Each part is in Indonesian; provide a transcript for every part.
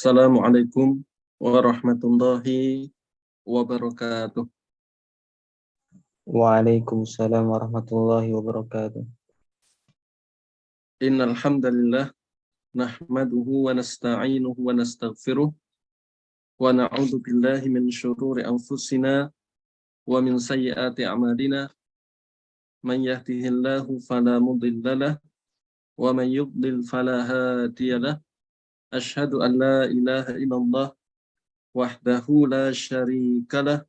Assalamualaikum warahmatullahi wabarakatuh. Waalaikumsalam warahmatullahi wabarakatuh. Innal hamdalillah nahmaduhu wa nasta'inuhu wa nastaghfiruh wa na'udzu billahi min syururi anfusina wa min sayyiati a'malina. Man yahdihillahu fala mudhillalah wa man yudlil fala hadiyalah. Asyhadu an la ilaha illallah wahdahu la syarikalah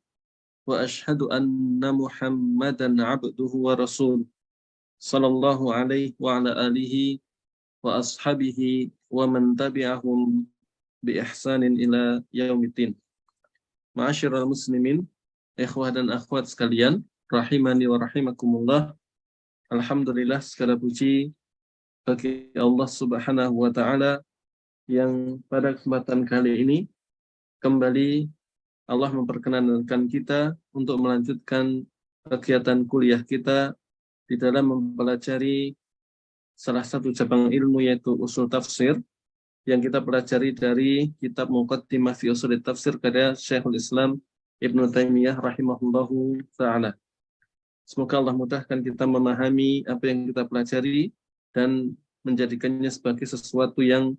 wa asyhadu anna Muhammadan 'abduhu wa rasuluh. Sallallahu alaihi wa ala alihi wa ashabihi wa man tabi'ahum bi ihsanin ila yaumiddin. Ma'asyiral muslimin, ikhwah dan akhwat sekalian, rahimani wa rahimakumullah. Alhamdulillah, segala puji bagi Allah Subhanahu wa taala yang pada kesempatan kali ini kembali Allah memperkenankan kita untuk melanjutkan kegiatan kuliah kita di dalam mempelajari salah satu cabang ilmu yaitu usul tafsir yang kita pelajari dari kitab Muqaddimah fi Ushul Tafsir karya Syekhul Islam Ibnu Taimiyah rahimahullahu taala. Semoga Allah mudahkan kita memahami apa yang kita pelajari dan menjadikannya sebagai sesuatu yang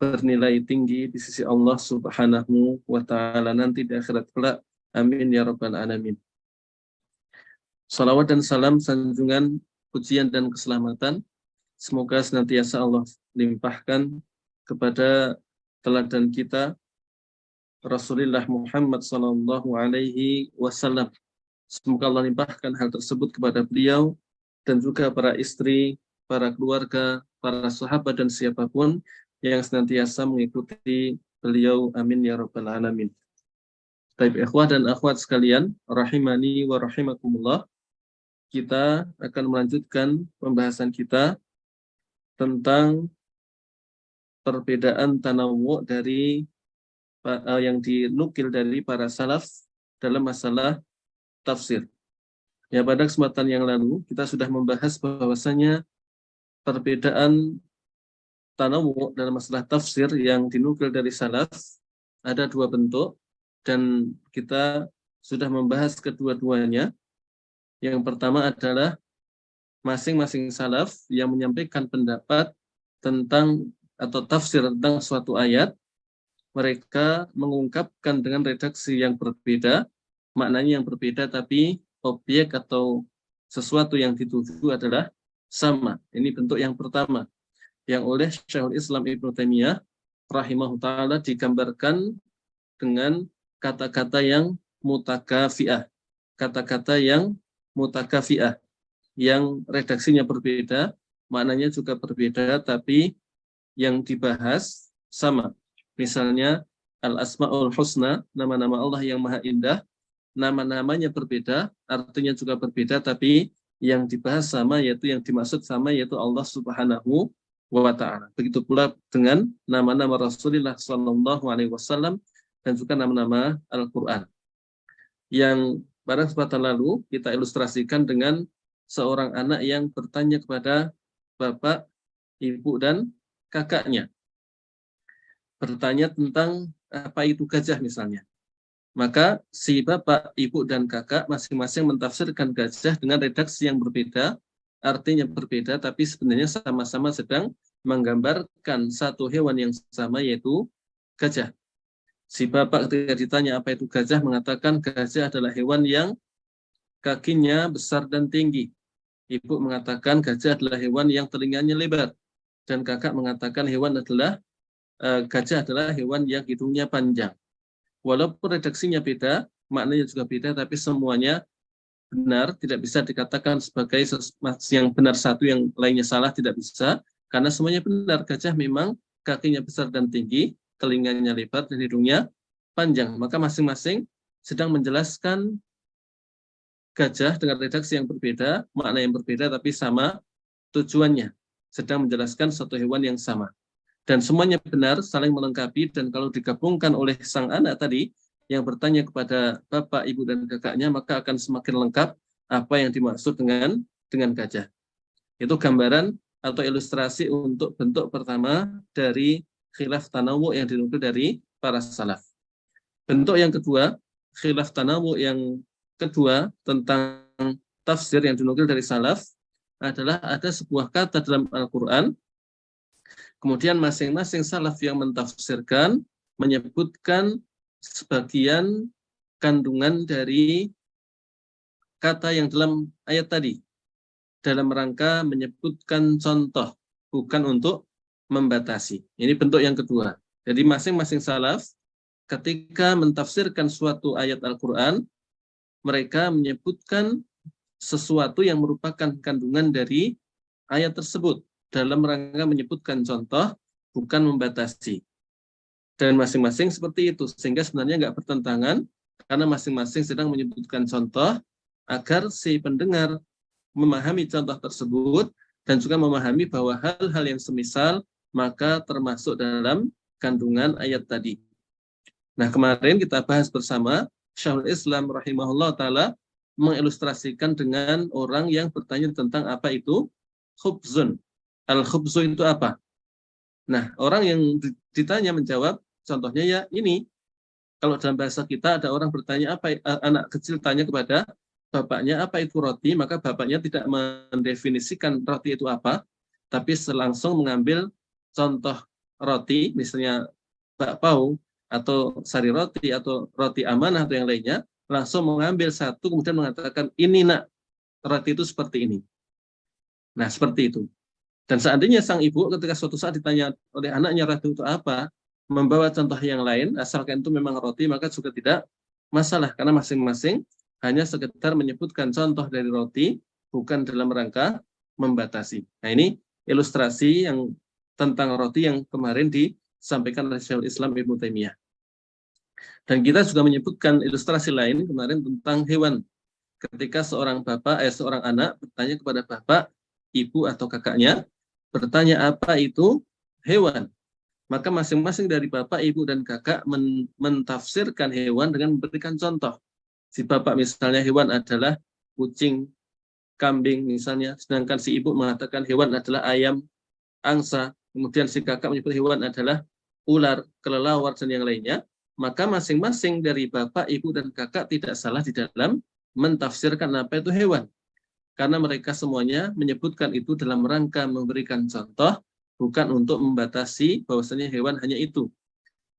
bernilai tinggi di sisi Allah Subhanahu wa taala nanti di akhirat kelak. Amin ya rabbal alamin. Salawat dan salam sanjungan pujian dan keselamatan semoga senantiasa Allah limpahkan kepada teladan kita Rasulullah Muhammad sallallahu alaihi wasallam. Semoga Allah limpahkan hal tersebut kepada beliau dan juga para istri, para keluarga, para sahabat dan siapapun yang senantiasa mengikuti beliau. Amin ya rabbal alamin. Baik ikhwah dan akhwat sekalian, rahimani wa rahimakumullah. Kita akan melanjutkan pembahasan kita tentang perbedaan tanawwu dari yang dinukil dari para salaf dalam masalah tafsir. Ya, pada kesempatan yang lalu kita sudah membahas bahwasanya perbedaan tanawwu dalam masalah tafsir yang dinukil dari salaf ada dua bentuk dan kita sudah membahas kedua-duanya. Yang pertama adalah masing-masing salaf yang menyampaikan pendapat tentang atau tafsir tentang suatu ayat, mereka mengungkapkan dengan redaksi yang berbeda, maknanya yang berbeda tapi objek atau sesuatu yang dituju adalah sama. Ini bentuk yang pertama yang oleh Syekhul Islam Ibnu Taimiyah rahimahullah taala digambarkan dengan kata-kata yang mutakafi'ah. Kata-kata yang mutakafi'ah yang redaksinya berbeda, maknanya juga berbeda tapi yang dibahas sama. Misalnya Al-Asma'ul Husna, nama-nama Allah yang Maha Indah, nama-namanya berbeda, artinya juga berbeda tapi yang dibahas sama, yaitu yang dimaksud sama, yaitu Allah Subhanahu wa ta'ala. Begitu pula dengan nama-nama Rasulullah sallallahu alaihi wasallam dan juga nama-nama Al-Qur'an. Yang pada kesempatan lalu kita ilustrasikan dengan seorang anak yang bertanya kepada bapak, ibu dan kakaknya. Bertanya tentang apa itu gajah misalnya. Maka si bapak, ibu dan kakak masing-masing mentafsirkan gajah dengan redaksi yang berbeda, artinya berbeda, tapi sebenarnya sama-sama sedang menggambarkan satu hewan yang sama, yaitu gajah. Si bapak ketika ditanya apa itu gajah, mengatakan gajah adalah hewan yang kakinya besar dan tinggi. Ibu mengatakan gajah adalah hewan yang telinganya lebar. Dan kakak mengatakan gajah adalah hewan yang hidungnya panjang. Walaupun redaksinya beda, maknanya juga beda, tapi semuanya benar, tidak bisa dikatakan sebagai yang benar satu, yang lainnya salah, tidak bisa. Karena semuanya benar, gajah memang kakinya besar dan tinggi, telinganya lebar, dan hidungnya panjang. Maka masing-masing sedang menjelaskan gajah dengan redaksi yang berbeda, makna yang berbeda, tapi sama tujuannya. Sedang menjelaskan satu hewan yang sama. Dan semuanya benar, saling melengkapi, dan kalau digabungkan oleh sang anak tadi yang bertanya kepada bapak, ibu, dan kakaknya, maka akan semakin lengkap apa yang dimaksud dengan gajah. Itu gambaran atau ilustrasi untuk bentuk pertama dari khilaf tanawu yang dinukil dari para salaf. Bentuk yang kedua, khilaf tanawu yang kedua tentang tafsir yang dinukil dari salaf adalah ada sebuah kata dalam Al-Quran, kemudian masing-masing salaf yang mentafsirkan menyebutkan sebagian kandungan dari kata yang dalam ayat tadi, dalam rangka menyebutkan contoh, bukan untuk membatasi. Ini bentuk yang kedua. Jadi masing-masing salaf ketika mentafsirkan suatu ayat Al-Quran, mereka menyebutkan sesuatu yang merupakan kandungan dari ayat tersebut, dalam rangka menyebutkan contoh, bukan membatasi. Dan masing-masing seperti itu, sehingga sebenarnya nggak bertentangan, karena masing-masing sedang menyebutkan contoh, agar si pendengar memahami contoh tersebut dan juga memahami bahwa hal-hal yang semisal maka termasuk dalam kandungan ayat tadi. Nah, kemarin kita bahas bersama, Syekhul Islam rahimahullah ta'ala mengilustrasikan dengan orang yang bertanya tentang apa itu khubzun. Al-khubzu itu apa? Nah, orang yang ditanya menjawab, contohnya ya ini, kalau dalam bahasa kita ada orang bertanya apa, anak kecil tanya kepada bapaknya apa itu roti, maka bapaknya tidak mendefinisikan roti itu apa, tapi langsung mengambil contoh roti, misalnya bakpao atau sari roti atau roti amanah atau yang lainnya, langsung mengambil satu kemudian mengatakan ini nak, roti itu seperti ini. Nah, seperti itu. Dan seandainya sang ibu ketika suatu saat ditanya oleh anaknya roti itu apa, membawa contoh yang lain, asalkan itu memang roti, maka juga tidak masalah, karena masing-masing hanya sekedar menyebutkan contoh dari roti, bukan dalam rangka membatasi. Nah, ini ilustrasi yang tentang roti yang kemarin disampaikan oleh Syekhul Islam Ibnu Taimiyah. Dan kita juga menyebutkan ilustrasi lain kemarin tentang hewan. Ketika seorang anak bertanya kepada bapak, ibu atau kakaknya, bertanya apa itu hewan. Maka masing-masing dari bapak, ibu, dan kakak mentafsirkan hewan dengan memberikan contoh. Si bapak misalnya hewan adalah kucing, kambing misalnya, sedangkan si ibu mengatakan hewan adalah ayam, angsa, kemudian si kakak menyebut hewan adalah ular, kelelawar, dan yang lainnya, maka masing-masing dari bapak, ibu, dan kakak tidak salah di dalam mentafsirkan apa itu hewan. Karena mereka semuanya menyebutkan itu dalam rangka memberikan contoh, bukan untuk membatasi bahwasanya hewan hanya itu.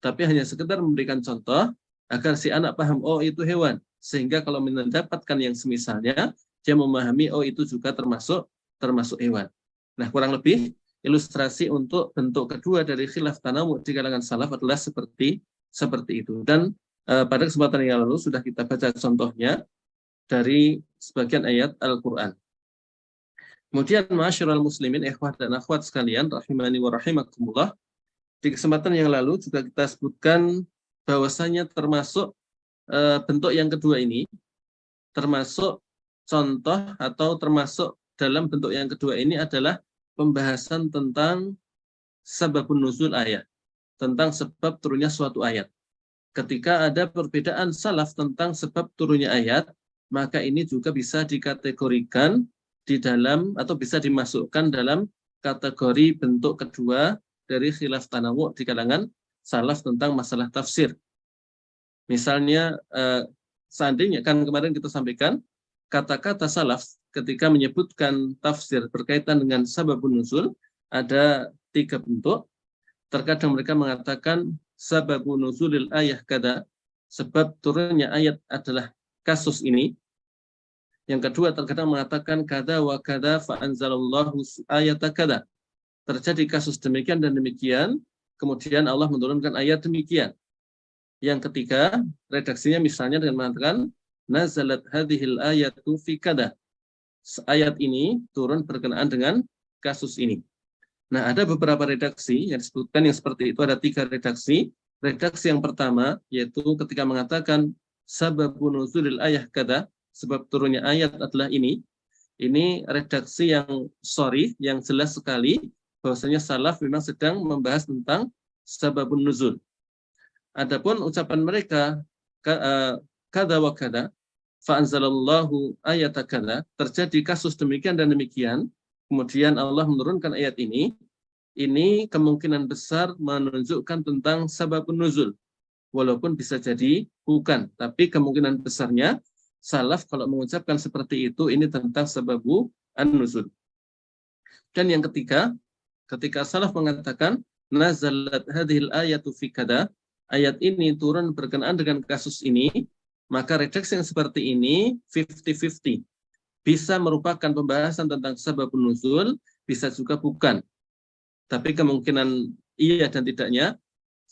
Tapi hanya sekedar memberikan contoh, agar si anak paham, oh itu hewan. Sehingga kalau mendapatkan yang semisalnya, dia memahami, oh itu juga termasuk hewan. Nah, kurang lebih ilustrasi untuk bentuk kedua dari khilaf tanawu di kalangan salaf adalah seperti itu. Dan pada kesempatan yang lalu sudah kita baca contohnya dari sebagian ayat Al-Quran. Kemudian ma'asyiral muslimin, ikhwah dan akhwat sekalian, rahimani wa rahimakumullah, di kesempatan yang lalu juga kita sebutkan bahwasanya termasuk bentuk yang kedua ini, termasuk contoh atau termasuk dalam bentuk yang kedua ini adalah pembahasan tentang sababun nuzul ayat, tentang sebab turunnya suatu ayat. Ketika ada perbedaan salaf tentang sebab turunnya ayat, maka ini juga bisa dikategorikan di dalam atau bisa dimasukkan dalam kategori bentuk kedua dari khilaf tanawu di kalangan salaf tentang masalah tafsir. Misalnya, seandainya kan kemarin kita sampaikan, kata-kata salaf ketika menyebutkan tafsir berkaitan dengan sababun nuzul, ada 3 bentuk. Terkadang mereka mengatakan sababun nuzulil ayah kada, sebab turunnya ayat adalah kasus ini. Yang kedua, terkadang mengatakan kada wa kada fa anzalallahu ayata kada. Terjadi kasus demikian dan demikian, kemudian Allah menurunkan ayat demikian. Yang ketiga, redaksinya misalnya dengan mengatakan nazalat hadhil ayatu fi kada. Ayat ini turun berkenaan dengan kasus ini. Nah, ada beberapa redaksi yang disebutkan yang seperti itu, ada 3 redaksi. Redaksi yang pertama yaitu ketika mengatakan sababun nuzulil ayah kada, sebab turunnya ayat adalah ini. Ini redaksi yang sharih, yang jelas sekali bahwasanya salaf memang sedang membahas tentang sababun nuzul. Adapun ucapan mereka kada wa kada fa anzalallahu ayata kada, terjadi kasus demikian dan demikian, kemudian Allah menurunkan ayat ini. ini kemungkinan besar menunjukkan tentang sababun nuzul. Walaupun bisa jadi bukan, tapi kemungkinan besarnya salaf kalau mengucapkan seperti itu ini tentang sababu an-nuzul. Dan yang ketiga, ketika salaf mengatakan nazalat hadhil ayatu fi kada, ayat ini turun berkenaan dengan kasus ini, maka redaksi yang seperti ini 50-50. Bisa merupakan pembahasan tentang sababun nuzul, bisa juga bukan. Tapi kemungkinan iya dan tidaknya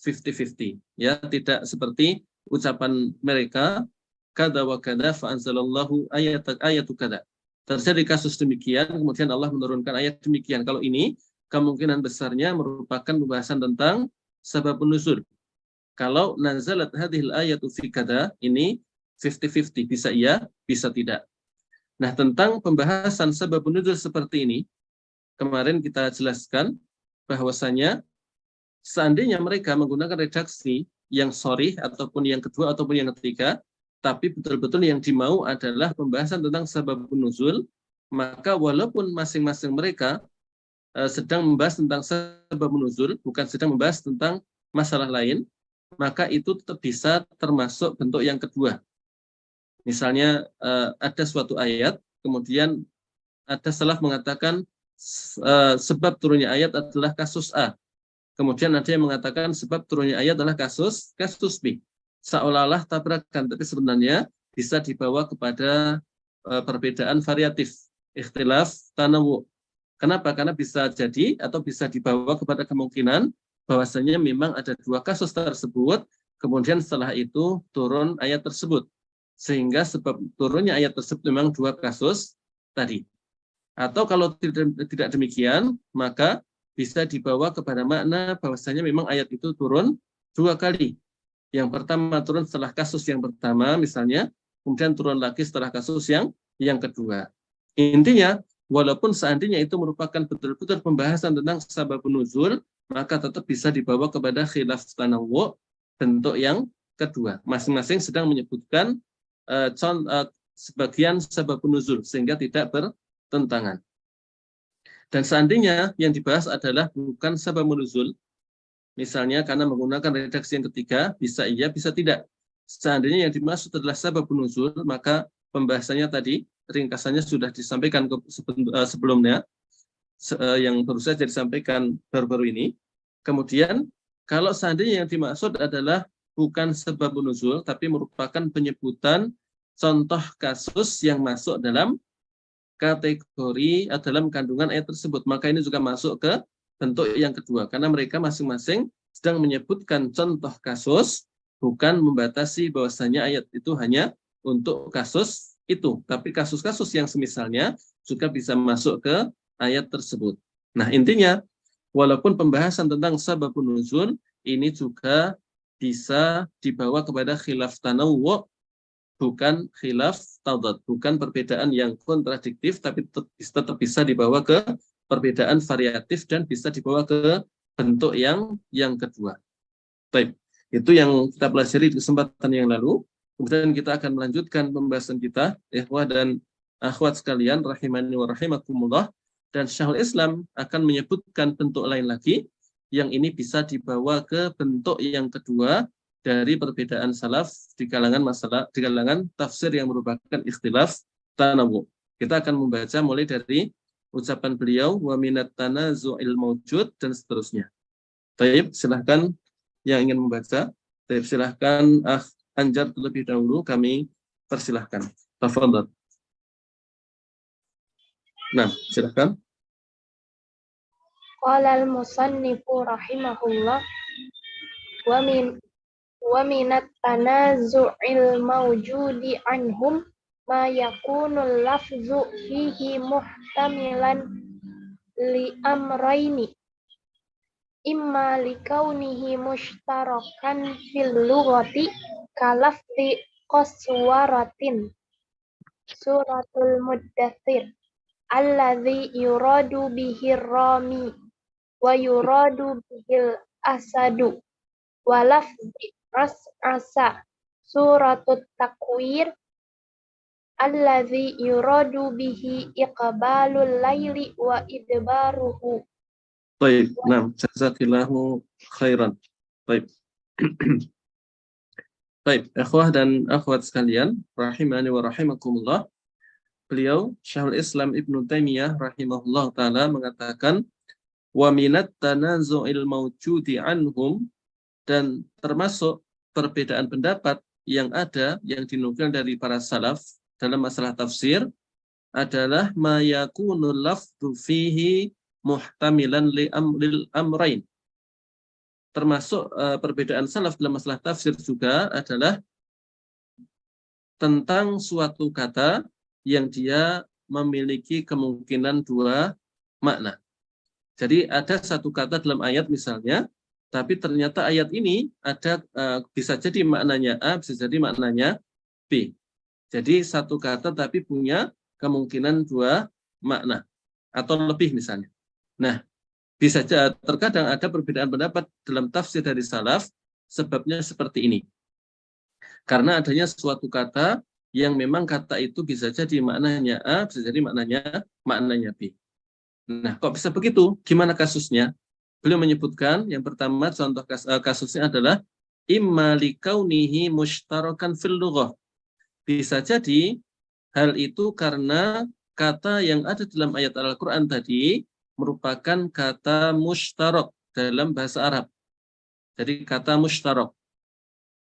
50-50. Ya, tidak seperti ucapan mereka kada wa kada fa anzalallahu ayatu kada. Terjadi kasus demikian, kemudian Allah menurunkan ayat demikian. Kalau ini kemungkinan besarnya merupakan pembahasan tentang sababun nuzul. Kalau nazalat hadhil ayatu fi kada, ini 50-50, bisa iya, bisa tidak. Nah, tentang pembahasan sababun nuzul seperti ini, kemarin kita jelaskan bahwasanya seandainya mereka menggunakan redaksi yang sharih ataupun yang kedua ataupun yang ketiga, tapi betul-betul yang dimau adalah pembahasan tentang sababun nuzul, maka walaupun masing-masing mereka sedang membahas tentang sababun nuzul, bukan sedang membahas tentang masalah lain, maka itu tetap bisa termasuk bentuk yang kedua. Misalnya ada suatu ayat, kemudian ada salaf mengatakan sebab turunnya ayat adalah kasus A. Kemudian ada yang mengatakan sebab turunnya ayat adalah kasus B. Seolah-olah tabrakan, tapi sebenarnya bisa dibawa kepada perbedaan variatif, ikhtilaf tanawu. Kenapa? Karena bisa jadi atau bisa dibawa kepada kemungkinan bahwasanya memang ada dua kasus tersebut, kemudian setelah itu turun ayat tersebut. Sehingga sebab turunnya ayat tersebut memang dua kasus tadi. Atau kalau tidak demikian, maka bisa dibawa kepada makna bahwasanya memang ayat itu turun dua kali. Yang pertama turun setelah kasus yang pertama misalnya, kemudian turun lagi setelah kasus yang kedua. Intinya, walaupun seandainya itu merupakan betul-betul pembahasan tentang sababun nuzul, maka tetap bisa dibawa kepada khilaf tanawwu, bentuk yang kedua. Masing-masing sedang menyebutkan sebagian sababun nuzul sehingga tidak bertentangan. Dan seandainya yang dibahas adalah bukan sababun nuzul, misalnya karena menggunakan redaksi yang ketiga, bisa iya, bisa tidak. Seandainya yang dimaksud adalah sababun nuzul, maka pembahasannya tadi, ringkasannya sudah disampaikan sebelumnya, yang baru saja disampaikan baru-baru ini. Kemudian, kalau seandainya yang dimaksud adalah bukan sababun nuzul, tapi merupakan penyebutan contoh kasus yang masuk dalam kategori dalam kandungan ayat tersebut, maka ini juga masuk ke bentuk yang kedua, karena mereka masing-masing sedang menyebutkan contoh kasus, bukan membatasi bahwasanya ayat itu hanya untuk kasus itu, tapi kasus-kasus yang semisalnya juga bisa masuk ke ayat tersebut. Nah, intinya walaupun pembahasan tentang sababun nuzul ini juga bisa dibawa kepada khilaf tanawwu, bukan khilaf tadad, bukan perbedaan yang kontradiktif, tapi tetap bisa dibawa ke perbedaan variatif dan bisa dibawa ke bentuk yang kedua. Baik, itu yang kita pelajari di kesempatan yang lalu. Kemudian kita akan melanjutkan pembahasan kita, ikhwah dan akhwat sekalian, rahimani wa rahimakumullah. Dan Syekhul Islam akan menyebutkan bentuk lain lagi, yang ini bisa dibawa ke bentuk yang kedua, dari perbedaan salaf di kalangan tafsir yang merupakan ikhtilaf tanawwu. Kita akan membaca mulai dari ucapan beliau wa minat tanazu'il mawjud dan seterusnya. Baik, silahkan yang ingin membaca. Baik, silahkan Anjar terlebih dahulu, kami persilahkan. Tafadhol. Nah, silahkan. Qala al-musannifu rahimahullah wa minat tanazu'il mawjudi anhum ma yakunul lafzu fihi muhtamilan li amrayni imma li kaunihi mushtarakan fil lughati kalafzi qaswaratin suratul muddathir alladhi yuradu bihi rami wa yuradu bihil asadu wa lafzi asa suratut takwir alladzi yuradu bihi iqbalul laili wa idbaruhu Baik, nah, jazakillahu khairan. Baik. Baik, ikhwah dan akhwat sekalian, rahimani wa rahimakumullah. Beliau Syekhul Islam Ibnu Taimiyah rahimahullah taala mengatakan wa minat tanazu'il mawjudi anhum, dan termasuk perbedaan pendapat yang ada yang dinukil dari para salaf dalam masalah tafsir adalah ma yakunu lafdhu fihi muhtamilan lil amrain. Termasuk perbedaan salaf dalam masalah tafsir juga adalah tentang suatu kata yang dia memiliki kemungkinan dua makna. Jadi ada satu kata dalam ayat misalnya, tapi ternyata ayat ini ada bisa jadi maknanya A, bisa jadi maknanya B. Jadi satu kata tapi punya kemungkinan dua makna atau lebih misalnya. Nah, bisa terkadang ada perbedaan pendapat dalam tafsir dari salaf, sebabnya seperti ini. Karena adanya suatu kata yang memang kata itu bisa jadi maknanya A, bisa jadi maknanya B. Nah, kok bisa begitu? Gimana kasusnya? Beliau menyebutkan yang pertama contoh kasusnya adalah imma likaunihi mushtarakan fil lughah. Bisa jadi hal itu karena kata yang ada dalam ayat Al-Qur'an tadi merupakan kata mushtarak dalam bahasa Arab. Jadi kata mushtarak.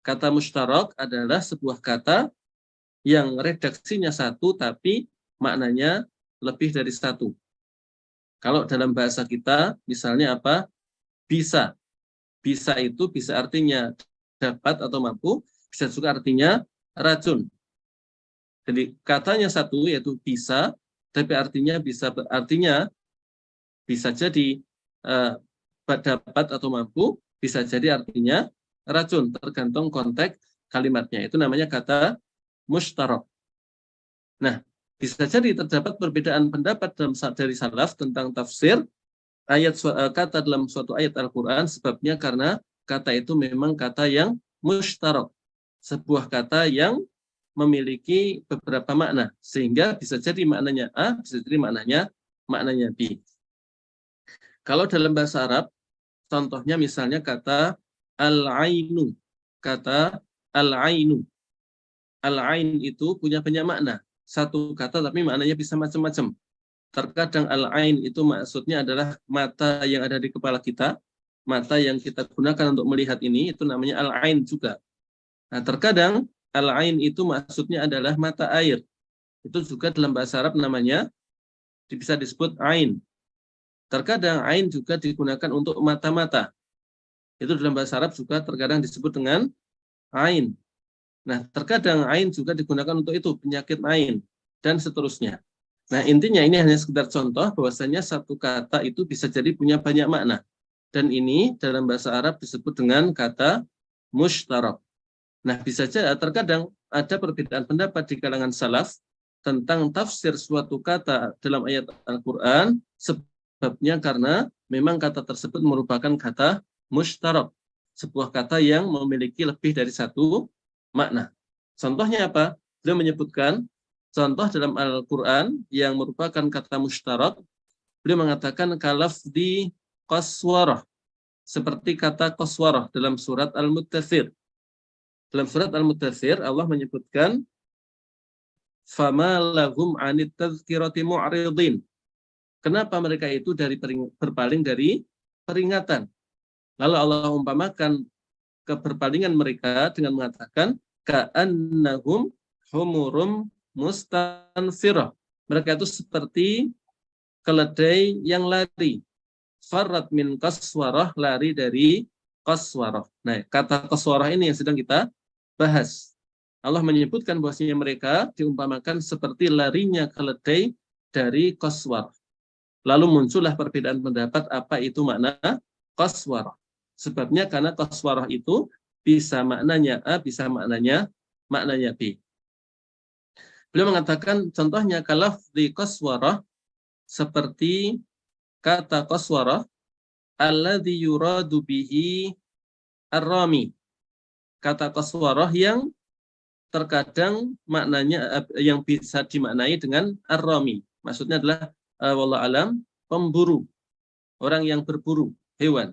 Kata mushtarak adalah sebuah kata yang redaksinya satu tapi maknanya lebih dari satu. Kalau dalam bahasa kita misalnya apa? Bisa. Bisa itu bisa artinya dapat atau mampu, bisa juga artinya racun. Jadi katanya satu yaitu bisa, tapi artinya bisa jadi dapat atau mampu, bisa jadi artinya racun, tergantung konteks kalimatnya. Itu namanya kata mushtarak. Nah, bisa jadi terdapat perbedaan pendapat dari salaf tentang tafsir kata dalam suatu ayat Al-Quran, sebabnya karena kata itu memang kata yang mushtarak, sebuah kata yang memiliki beberapa makna, sehingga bisa jadi maknanya A, bisa jadi maknanya B. Kalau dalam bahasa Arab, contohnya misalnya kata al-ainu. Kata al-ainu. Al-ain itu punya banyak makna. Satu kata tapi maknanya bisa macam-macam. Terkadang al-ain itu maksudnya adalah mata yang ada di kepala kita. Mata yang kita gunakan untuk melihat ini, itu namanya al-ain juga. Nah, terkadang al-ain itu maksudnya adalah mata air. Itu juga dalam bahasa Arab namanya bisa disebut ain. Terkadang ain juga digunakan untuk mata-mata. Itu dalam bahasa Arab juga terkadang disebut dengan ain. Nah, terkadang ain juga digunakan untuk itu, penyakit ain, dan seterusnya. Nah, intinya ini hanya sekedar contoh bahwasanya satu kata itu bisa jadi punya banyak makna. Dan ini dalam bahasa Arab disebut dengan kata mushtarak. Nah, bisa saja terkadang ada perbedaan pendapat di kalangan salaf tentang tafsir suatu kata dalam ayat Al-Quran, sebabnya karena memang kata tersebut merupakan kata mushtarak, sebuah kata yang memiliki lebih dari satu makna. Contohnya apa? Beliau menyebutkan contoh dalam Al-Quran yang merupakan kata mushtarak. Beliau mengatakan kalafdi qaswarah, seperti kata qaswarah dalam surat Al-Muttatsir. Dalam surat Al-Muttatsir Allah menyebutkan fama lahum 'anit tadhkirati mu'ridin. Kenapa mereka itu berpaling dari peringatan? Lalu Allah umpamakan keberpalingan mereka dengan mengatakan ka'annahum humurum mustanfirah. Mereka itu seperti keledai yang lari. Farrat min qaswarah, lari dari qaswarah. Nah, kata qaswarah ini yang sedang kita bahas. Allah menyebutkan bahwasanya mereka diumpamakan seperti larinya keledai dari qaswarah. Lalu muncullah perbedaan pendapat apa itu makna qaswarah. Sebabnya karena qaswarah itu bisa maknanya A, bisa maknanya B. Beliau mengatakan contohnya kalafzi qaswarah, seperti kata qaswarah alladzi yuradu bihi ar-rami. Kata qaswarah yang terkadang maknanya yang bisa dimaknai dengan ar-rami. Maksudnya adalah wallahu alam, pemburu. orang yang berburu hewan.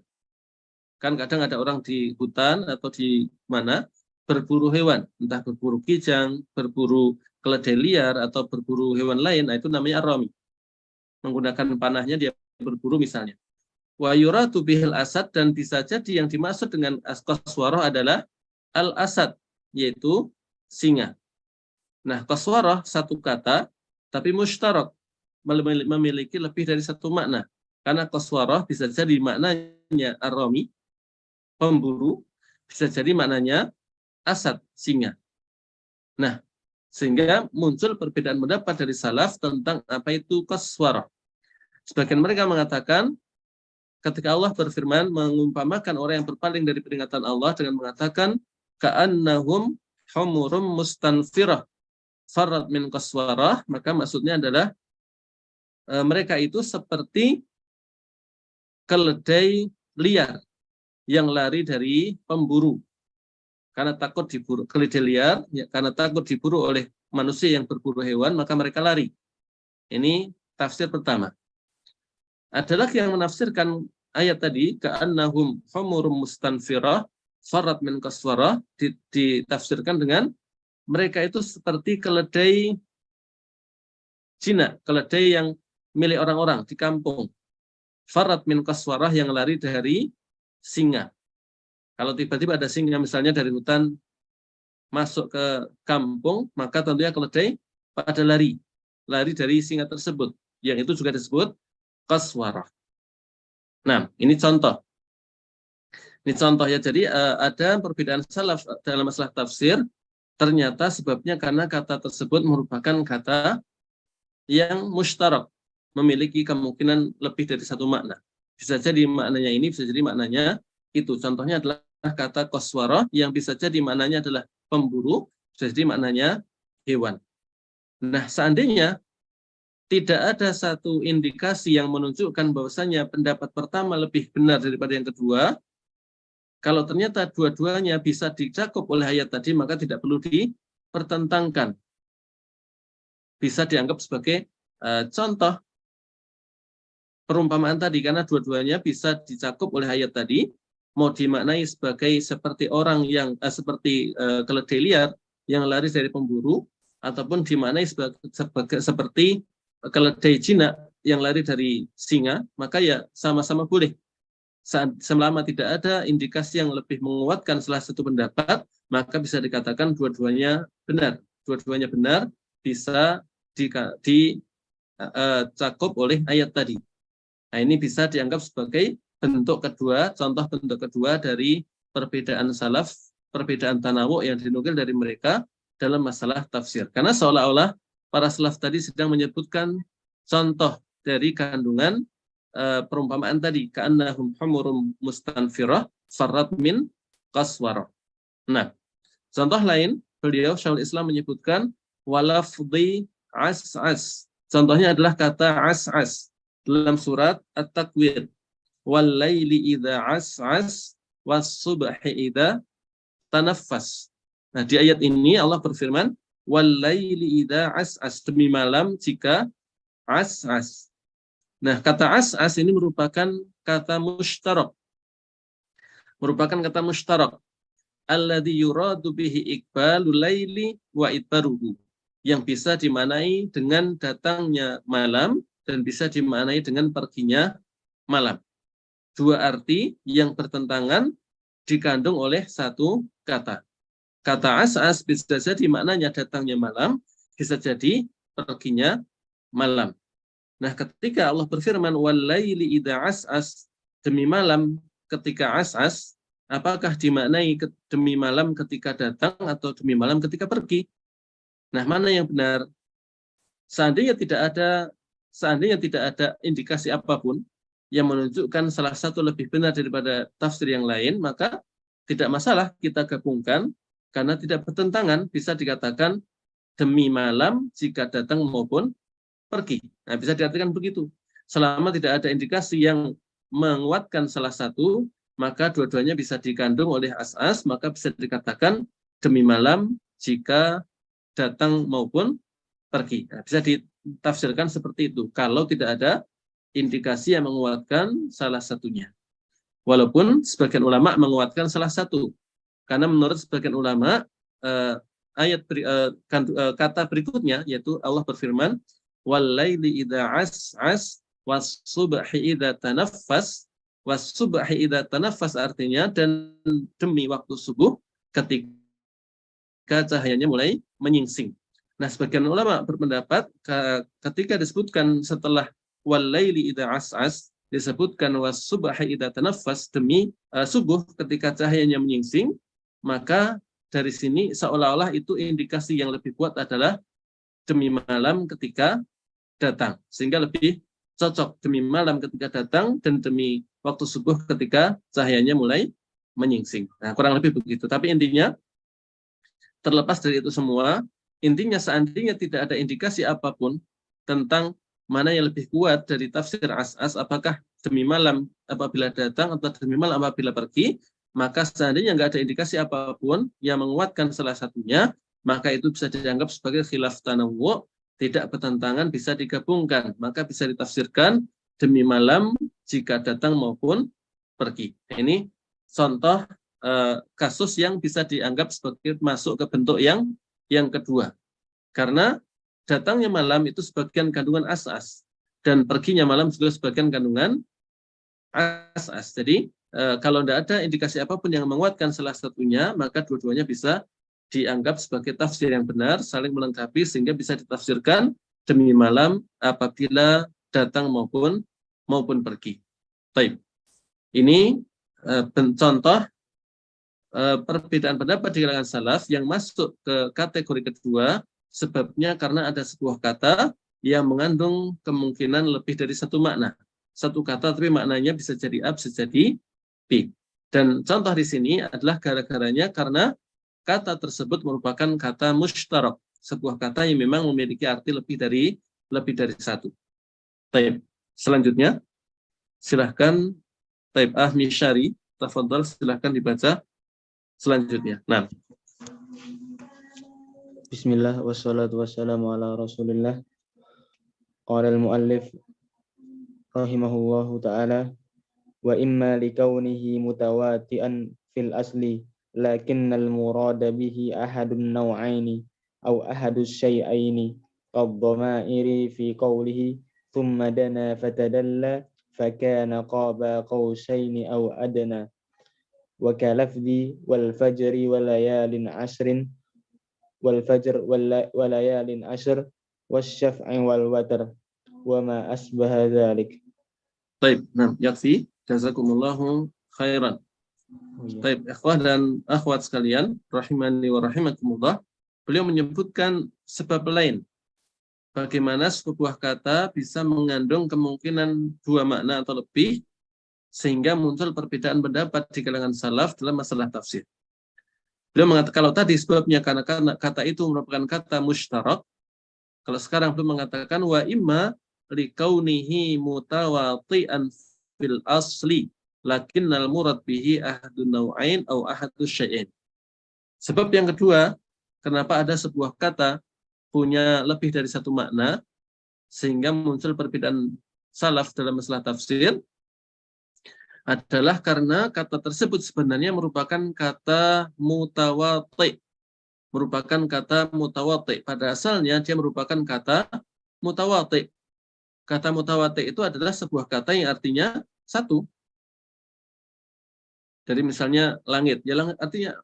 Kan kadang ada orang di hutan atau di mana berburu hewan, entah berburu kijang, berburu keledai liar, atau berburu hewan lain, nah itu namanya ar-rami. Menggunakan panahnya dia berburu misalnya. Wa yuratu bihil asad, dan bisa jadi yang dimaksud dengan qaswarah adalah al-asad, yaitu singa. Nah, qaswarah satu kata, tapi mushtarak, memiliki lebih dari satu makna. Karena qaswarah bisa jadi maknanya ar-rami, pemburu, bisa jadi maknanya asad, singa. Nah, sehingga muncul perbedaan pendapat dari salaf tentang apa itu qaswarah. Sebagian mereka mengatakan, ketika Allah berfirman mengumpamakan orang yang berpaling dari peringatan Allah dengan mengatakan ka'annahum humurum mustanfirah farad min qaswarah, maka maksudnya adalah mereka itu seperti keledai liar yang lari dari pemburu karena takut diburu. Keledai liar ya, karena takut diburu oleh manusia yang berburu hewan, maka mereka lari. Ini tafsir pertama. Ada lagi yang menafsirkan ayat tadi, ka'annahum humurum mustanfirah farat min qaswarah, ditafsirkan dengan mereka itu seperti keledai Cina, keledai yang milik orang-orang di kampung. Farat min qaswarah, yang lari dari singa. Kalau tiba-tiba ada singa misalnya dari hutan masuk ke kampung, maka tentunya keledai pada lari dari singa tersebut. Yang itu juga disebut qaswarah. Nah, ini contoh. Ini contoh ya. Jadi ada perbedaan salaf dalam masalah tafsir. Ternyata sebabnya karena kata tersebut merupakan kata yang mushtarak, memiliki kemungkinan lebih dari satu makna. Bisa jadi maknanya ini, bisa jadi maknanya itu. Contohnya adalah kata qaswarah yang bisa jadi maknanya adalah pemburu, bisa jadi maknanya hewan. Nah, seandainya tidak ada satu indikasi yang menunjukkan bahwasanya pendapat pertama lebih benar daripada yang kedua, kalau ternyata dua-duanya bisa dicakup oleh ayat tadi, maka tidak perlu dipertentangkan. Bisa dianggap sebagai contoh perumpamaan tadi, karena dua-duanya bisa dicakup oleh ayat tadi, mau dimaknai sebagai seperti orang yang seperti keledai liar yang lari dari pemburu, ataupun dimaknai seperti keledai Cina yang lari dari singa, maka ya sama-sama boleh. Selama tidak ada indikasi yang lebih menguatkan salah satu pendapat, maka bisa dikatakan dua-duanya benar. Dua-duanya benar, bisa dicakup oleh ayat tadi. Nah, ini bisa dianggap sebagai bentuk kedua, contoh bentuk kedua dari perbedaan salaf, perbedaan tanawu yang dinukil dari mereka dalam masalah tafsir. Karena seolah-olah para salaf tadi sedang menyebutkan contoh dari kandungan perumpamaan tadi, ka'annahum humurum mustanfirah farrat min qaswarah. Nah, contoh lain, beliau Syekhul Islam menyebutkan walafdhi as'as. Contohnya adalah kata as'as dalam surat At-Takwir. Wal laili idza as'as was subhi idza tanaffas. Nah, di ayat ini Allah berfirman wal laili idza as'as, demi malam jika as'as. Nah, kata as'as ini merupakan kata mushtarak. Merupakan kata mushtarak. Alladzi yuradu bihi iqbalul laili wa idbaruhu. Yang bisa dimaknai dengan datangnya malam dan bisa dimaknai dengan perginya malam. Dua arti yang bertentangan dikandung oleh satu kata. Kata as'as bisa jadi maknanya datangnya malam, bisa jadi perginya malam. Nah, ketika Allah berfirman walaili idza as'as, demi malam ketika as'as, apakah dimaknai demi malam ketika datang atau demi malam ketika pergi? Nah, mana yang benar? Seandainya tidak ada indikasi apapun yang menunjukkan salah satu lebih benar daripada tafsir yang lain, maka tidak masalah kita gabungkan karena tidak bertentangan, bisa dikatakan demi malam jika datang maupun pergi. Nah, bisa diartikan begitu. Selama tidak ada indikasi yang menguatkan salah satu, maka dua-duanya bisa dikandung oleh as'as, maka bisa dikatakan demi malam jika datang maupun pergi. Nah, bisa ditafsirkan seperti itu. Kalau tidak ada indikasi yang menguatkan salah satunya. Walaupun sebagian ulama menguatkan salah satu. Karena menurut sebagian ulama, kata berikutnya, yaitu Allah berfirman, "Wal-laili idza as'as was-subhi idza tanaffas." Was-subhi idza tanaffas artinya dan demi waktu subuh ketika cahayanya mulai menyingsing. Nah, sebagian ulama berpendapat ketika disebutkan setelah wal-laili idza as'as disebutkan was-subhi idza tanaffas demi subuh ketika cahayanya menyingsing, maka dari sini seolah-olah itu indikasi yang lebih kuat adalah demi malam ketika datang, sehingga lebih cocok demi malam ketika datang dan demi waktu subuh ketika cahayanya mulai menyingsing. Nah, kurang lebih begitu. Tapi intinya terlepas dari itu semua, intinya seandainya tidak ada indikasi apapun tentang mana yang lebih kuat dari tafsir as'as, apakah demi malam apabila datang atau demi malam apabila pergi, maka seandainya nggak ada indikasi apapun yang menguatkan salah satunya, maka itu bisa dianggap sebagai khilaf tanawwu', tidak bertentangan, bisa digabungkan, maka bisa ditafsirkan demi malam jika datang maupun pergi. Ini contoh kasus yang bisa dianggap sebagai masuk ke bentuk yang kedua. Karena datangnya malam itu sebagian kandungan as'as dan perginya malam juga sebagian kandungan as'as. Jadi kalau tidak ada indikasi apapun yang menguatkan salah satunya, maka dua-duanya bisa dianggap sebagai tafsir yang benar, saling melengkapi sehingga bisa ditafsirkan demi malam apabila datang maupun pergi. Baik. Ini contoh perbedaan pendapat di kalangan salaf yang masuk ke kategori kedua, sebabnya karena ada sebuah kata yang mengandung kemungkinan lebih dari satu makna. Satu kata tapi maknanya bisa jadi A, bisa jadi B. Dan contoh di sini adalah gara-garanya karena kata tersebut merupakan kata mushtarak, sebuah kata yang memang memiliki arti lebih dari satu. Baik. Selanjutnya, silahkan Taib Ahmi Syari, tafadhal, silahkan dibaca selanjutnya. Nah. Bismillah wassalatu wassalamu ala Rasulillah. Qala al-muallif rahimahullahu ta'ala wa imma likaunihi mutawati'an fil asli lakinnal murada bihi ahadun naw'aini aw ahadus syai'aini qad-dhamairi fi qawlihi thumma dana fatadalla fakana qaba qausaini aw adna wa kalafdi wal fajri wal layalin ashrin wal fajr wal layalin ashr wasyaf'i wal watr wa ma asbaha dzalik. Baik, nah, yakfi. Jazakumullahu khairan. Baik, ikhwah dan akhwat sekalian, rahimani wa rahimakumullah. Beliau menyebutkan sebab lain bagaimana sebuah kata bisa mengandung kemungkinan dua makna atau lebih sehingga muncul perbedaan pendapat di kalangan salaf dalam masalah tafsir. Beliau mengatakan kalau tadi sebabnya karena kata itu merupakan kata mushtarak, kalau sekarang beliau mengatakan wa imma likaunihi mutawati'an fil asli lakinnal murad bihi ahadun naw'ain au ahadus syai'in. Sebab yang kedua, kenapa ada sebuah kata punya lebih dari satu makna sehingga muncul perbedaan salaf dalam masalah tafsir adalah karena kata tersebut sebenarnya merupakan kata mutawati'. Merupakan kata mutawati'. Pada asalnya dia merupakan kata mutawati'. Kata mutawati' itu adalah sebuah kata yang artinya satu. Jadi misalnya langit. Ya langit artinya,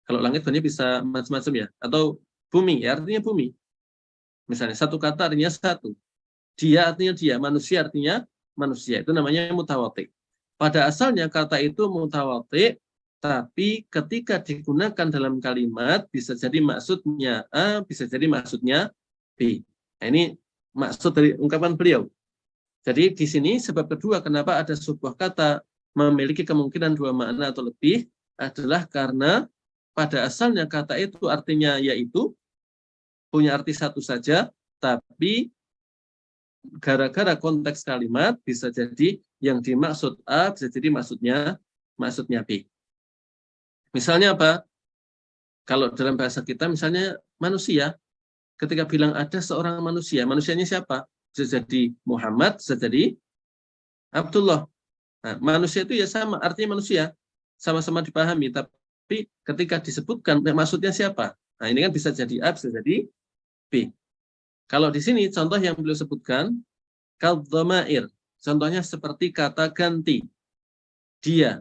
kalau langit sebenarnya bisa macam-macam ya. Atau bumi, ya artinya bumi. Misalnya satu kata artinya satu. Dia artinya dia. Manusia artinya manusia. Itu namanya mutawati'. Pada asalnya kata itu mutawati', tapi ketika digunakan dalam kalimat bisa jadi maksudnya A, bisa jadi maksudnya B. Nah, ini maksud dari ungkapan beliau. Jadi di sini sebab kedua kenapa ada sebuah kata memiliki kemungkinan dua makna atau lebih adalah karena pada asalnya kata itu artinya yaitu punya arti satu saja, tapi gara-gara konteks kalimat bisa jadi yang dimaksud A bisa jadi maksudnya B. Misalnya apa? Kalau dalam bahasa kita misalnya manusia, ketika bilang ada seorang manusia, manusianya siapa? bisa jadi Muhammad, bisa jadi Abdullah. Nah, manusia itu ya sama, artinya manusia, sama-sama dipahami, tapi ketika disebutkan maksudnya siapa? Nah, ini kan bisa jadi A, bisa jadi B. Kalau di sini contoh yang beliau sebutkan kal-dhamair. Contohnya seperti kata ganti. Dia.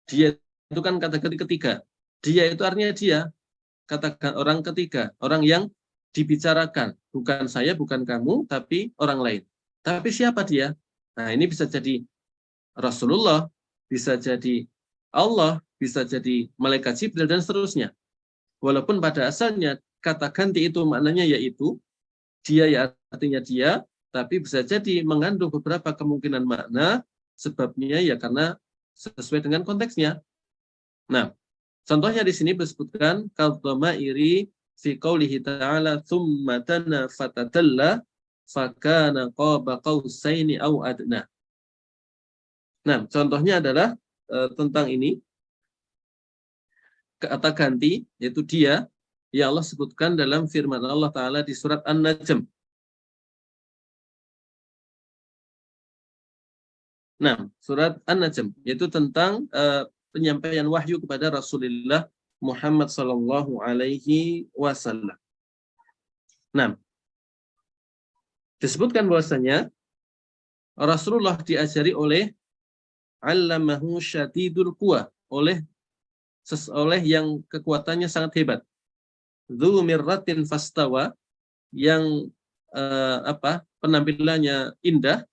Dia itu kan kata ganti ketiga. Dia itu artinya dia, katakan orang ketiga, orang yang dibicarakan, bukan saya, bukan kamu, tapi orang lain. Tapi siapa dia? Nah, ini bisa jadi Rasulullah, bisa jadi Allah, bisa jadi malaikat Jibril, dan seterusnya. Walaupun pada asalnya kata ganti itu maknanya yaitu dia, ya artinya dia, tapi bisa jadi mengandung beberapa kemungkinan makna, sebabnya ya karena sesuai dengan konteksnya. Nah, contohnya di sini disebutkan kal-dhamairi fi qoulihi ta'ala tsumma tana fatadalla fakana qaba qausaini au adna. Nah, contohnya adalah tentang ini, kata ganti, yaitu dia, yang Allah sebutkan dalam firman Allah Ta'ala di surat An-Najm. Nah, surat An-Najm, yaitu tentang penyampaian wahyu kepada Rasulullah Muhammad Sallallahu Alaihi Wasallam. Nah, disebutkan bahwasanya Rasulullah diajari oleh Allamahu syadidul quwa, oleh yang kekuatannya sangat hebat. Dzu mirratin fastawa, yang penampilannya indah,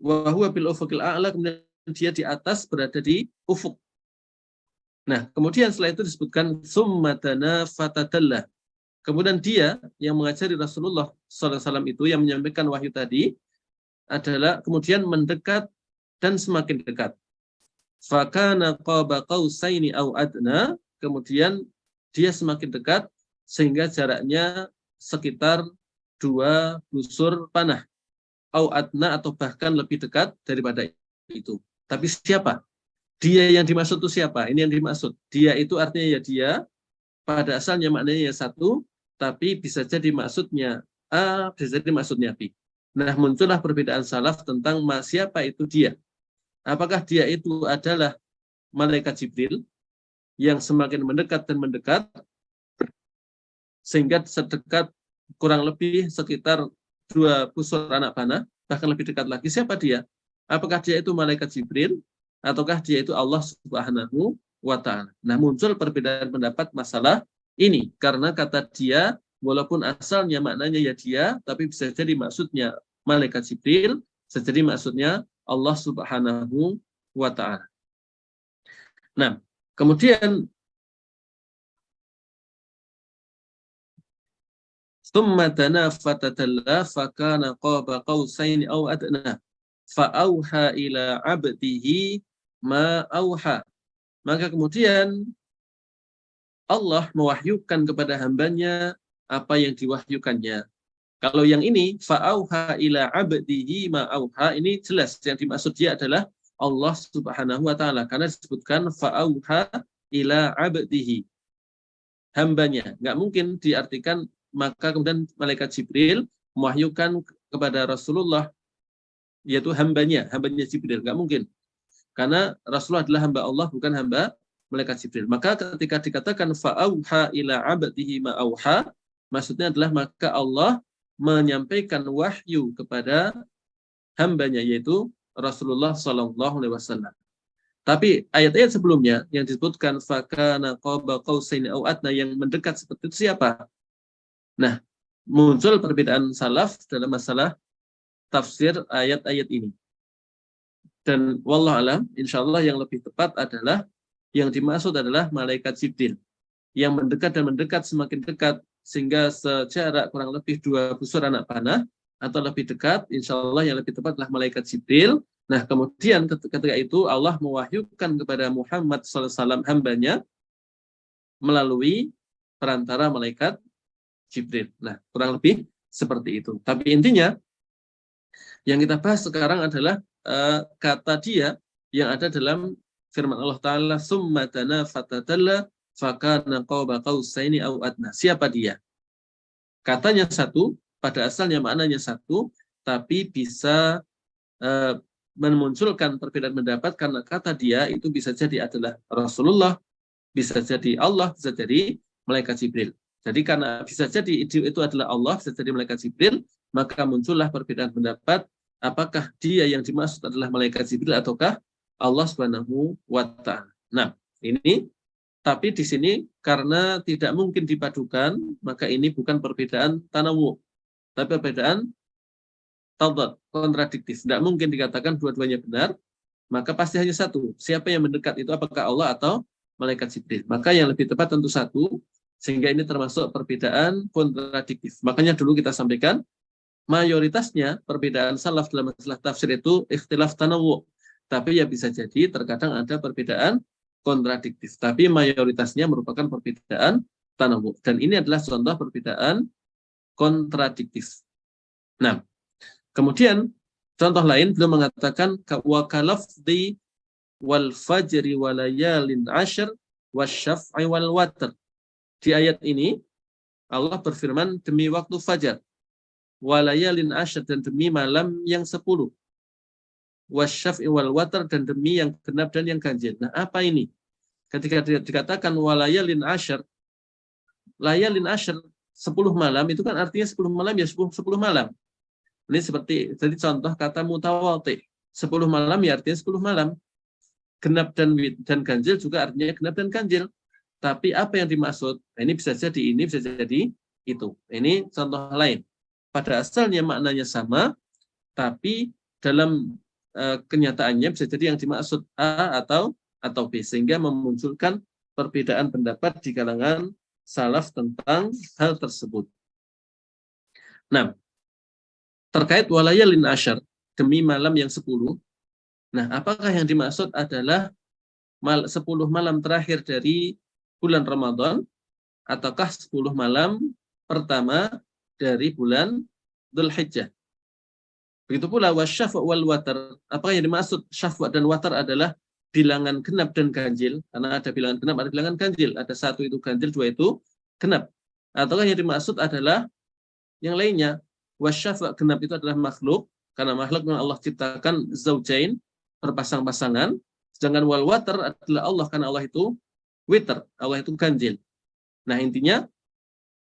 wa huwa bil ufuqil a'la, kemudian dia di atas berada di ufuk. Nah, kemudian setelah itu disebutkan summa dana fatadalla. Kemudian dia yang mengajari Rasulullah SAW itu, yang menyampaikan wahyu tadi, adalah kemudian mendekat dan semakin dekat. Fakana qaba qausaini au adna, kemudian dia semakin dekat sehingga jaraknya sekitar 2 busur panah, au adna, atau bahkan lebih dekat daripada itu. Tapi siapa? Dia yang dimaksud itu siapa? Ini yang dimaksud. Dia itu artinya ya dia, pada asalnya maknanya ya satu, tapi bisa jadi maksudnya A, bisa jadi maksudnya B. Nah, muncullah perbedaan salaf tentang siapa itu dia. Apakah dia itu adalah malaikat Jibril yang semakin mendekat dan mendekat, sehingga sedekat kurang lebih sekitar 2 busur anak panah, bahkan lebih dekat lagi. Siapa dia? Apakah dia itu malaikat Jibril, ataukah dia itu Allah Subhanahu wa Ta'ala? Nah, muncul perbedaan pendapat masalah ini, karena kata dia, walaupun asalnya maknanya ya dia, tapi bisa jadi maksudnya malaikat Jibril, bisa jadi maksudnya Allah Subhanahu wa Ta'ala. Nah, kemudian tsumma dana fatadalla fakana qaba qausaini aw adna fa'auha ila 'abdihi ma auha. Maka kemudian Allah mewahyukan kepada hambanya apa yang diwahyukannya. Kalau yang ini fa'auha ila 'abdihi ma auha, ini jelas yang dimaksud dia adalah Allah Subhanahu wa Ta'ala, karena disebutkan fa'auha ila 'abdihi, hambanya. Nggak mungkin diartikan maka kemudian malaikat Jibril mewahyukan kepada Rasulullah, yaitu hambanya Jibril. Nggak mungkin. Karena Rasulullah adalah hamba Allah, bukan hamba malaikat Jibril. Maka ketika dikatakan fa'auha ila 'abdihi ma auha, maksudnya adalah maka Allah menyampaikan wahyu kepada hambanya, yaitu Rasulullah Sallallahu Alaihi Wasallam. Tapi ayat-ayat sebelumnya yang disebutkan fakana qaba qausaini au adna, yang mendekat seperti itu siapa? Nah, muncul perbedaan salaf dalam masalah tafsir ayat-ayat ini. Dan wallahu alam, insyaallah yang lebih tepat adalah yang dimaksud adalah malaikat Jibril yang mendekat dan mendekat semakin dekat, sehingga sejarak kurang lebih 2 busur anak panah atau lebih dekat. Insyaallah yang lebih tepat adalah malaikat Jibril. Nah, kemudian ketika itu Allah mewahyukan kepada Muhammad SAW hambanya melalui perantara malaikat Jibril. Nah, kurang lebih seperti itu. Tapi intinya yang kita bahas sekarang adalah kata dia yang ada dalam firman Allah Ta'ala, summa dana fatadalla fakana qaba qausaini au adna. Siapa dia? Katanya satu, pada asalnya maknanya satu, tapi bisa memunculkan perbedaan pendapat karena kata dia itu bisa jadi adalah Rasulullah, bisa jadi Allah, bisa jadi malaikat Jibril. Jadi karena bisa jadi itu adalah Allah, bisa jadi malaikat Jibril, maka muncullah perbedaan pendapat apakah dia yang dimaksud adalah malaikat Jibril ataukah Allah Subhanahu wa Ta'ala. Nah, ini tapi di sini karena tidak mungkin dipadukan, maka ini bukan perbedaan tanawu, tapi perbedaan tadad, kontradiktif. Tidak mungkin dikatakan dua-duanya benar, maka pasti hanya satu. Siapa yang mendekat itu apakah Allah atau malaikat Jibril? Maka yang lebih tepat tentu satu, sehingga ini termasuk perbedaan kontradiktif. Makanya dulu kita sampaikan, mayoritasnya perbedaan salaf dalam masalah tafsir itu ikhtilaf tanawu. Tapi ya bisa jadi terkadang ada perbedaan kontradiktif. Tapi mayoritasnya merupakan perbedaan tanawu. Dan ini adalah contoh perbedaan kontradiktif. Nah, kemudian contoh lain beliau mengatakan wa kalafdi wal fajri walayalin ashr wasyaf'i wal watr. Di ayat ini Allah berfirman demi waktu fajar, walayalin ashr dan demi malam yang 10, wasyaf'i wal watr dan demi yang genap dan yang ganjil. Nah, apa ini? Ketika dikatakan walayalin ashr, layalin ashr 10 malam itu kan artinya 10 malam ya 10 malam. Ini seperti jadi contoh kata mutawati. 10 malam ya artinya 10 malam. Genap dan ganjil juga artinya genap dan ganjil. Tapi apa yang dimaksud? Nah, ini bisa jadi itu. Ini contoh lain. Pada asalnya maknanya sama, tapi dalam kenyataannya bisa jadi yang dimaksud A atau B, sehingga memunculkan perbedaan pendapat di kalangan salaf tentang hal tersebut. Nah, terkait walayalin asyar, demi malam yang 10. Nah, apakah yang dimaksud adalah 10 malam terakhir dari bulan Ramadan, ataukah 10 malam pertama dari bulan Dzulhijjah? Begitu pula wasyafa' wal watar. Apakah yang dimaksud syafa' dan watar adalah bilangan genap dan ganjil? Karena ada bilangan genap, ada bilangan ganjil. Ada 1 itu ganjil, 2 itu genap. Ataukah yang dimaksud adalah yang lainnya? Wasyafa' genap itu adalah makhluk, karena makhluk yang Allah ciptakan zaujain, berpasang-pasangan. Sedangkan wal watar adalah Allah, karena Allah itu witr, Allah itu ganjil. Nah, intinya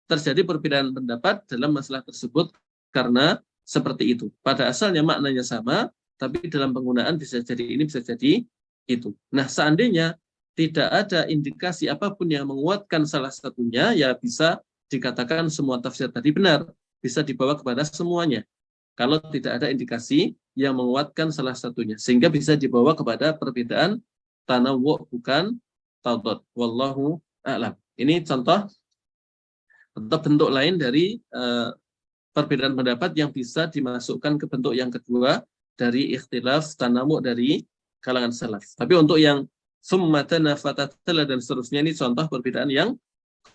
terjadi perbedaan pendapat dalam masalah tersebut karena seperti itu. Pada asalnya maknanya sama, tapi dalam penggunaan bisa jadi ini, bisa jadi itu. Nah, seandainya tidak ada indikasi apapun yang menguatkan salah satunya, ya bisa dikatakan semua tafsir tadi benar, bisa dibawa kepada semuanya. Kalau tidak ada indikasi yang menguatkan salah satunya, sehingga bisa dibawa kepada perbedaan tanawu, bukan tadad. Wallahu a'lam. Ini contoh atau bentuk lain dari perbedaan pendapat yang bisa dimasukkan ke bentuk yang kedua dari ikhtilaf tanawu dari kalangan salaf. Tapi untuk yang summa tanafatatala dan seterusnya, ini contoh perbedaan yang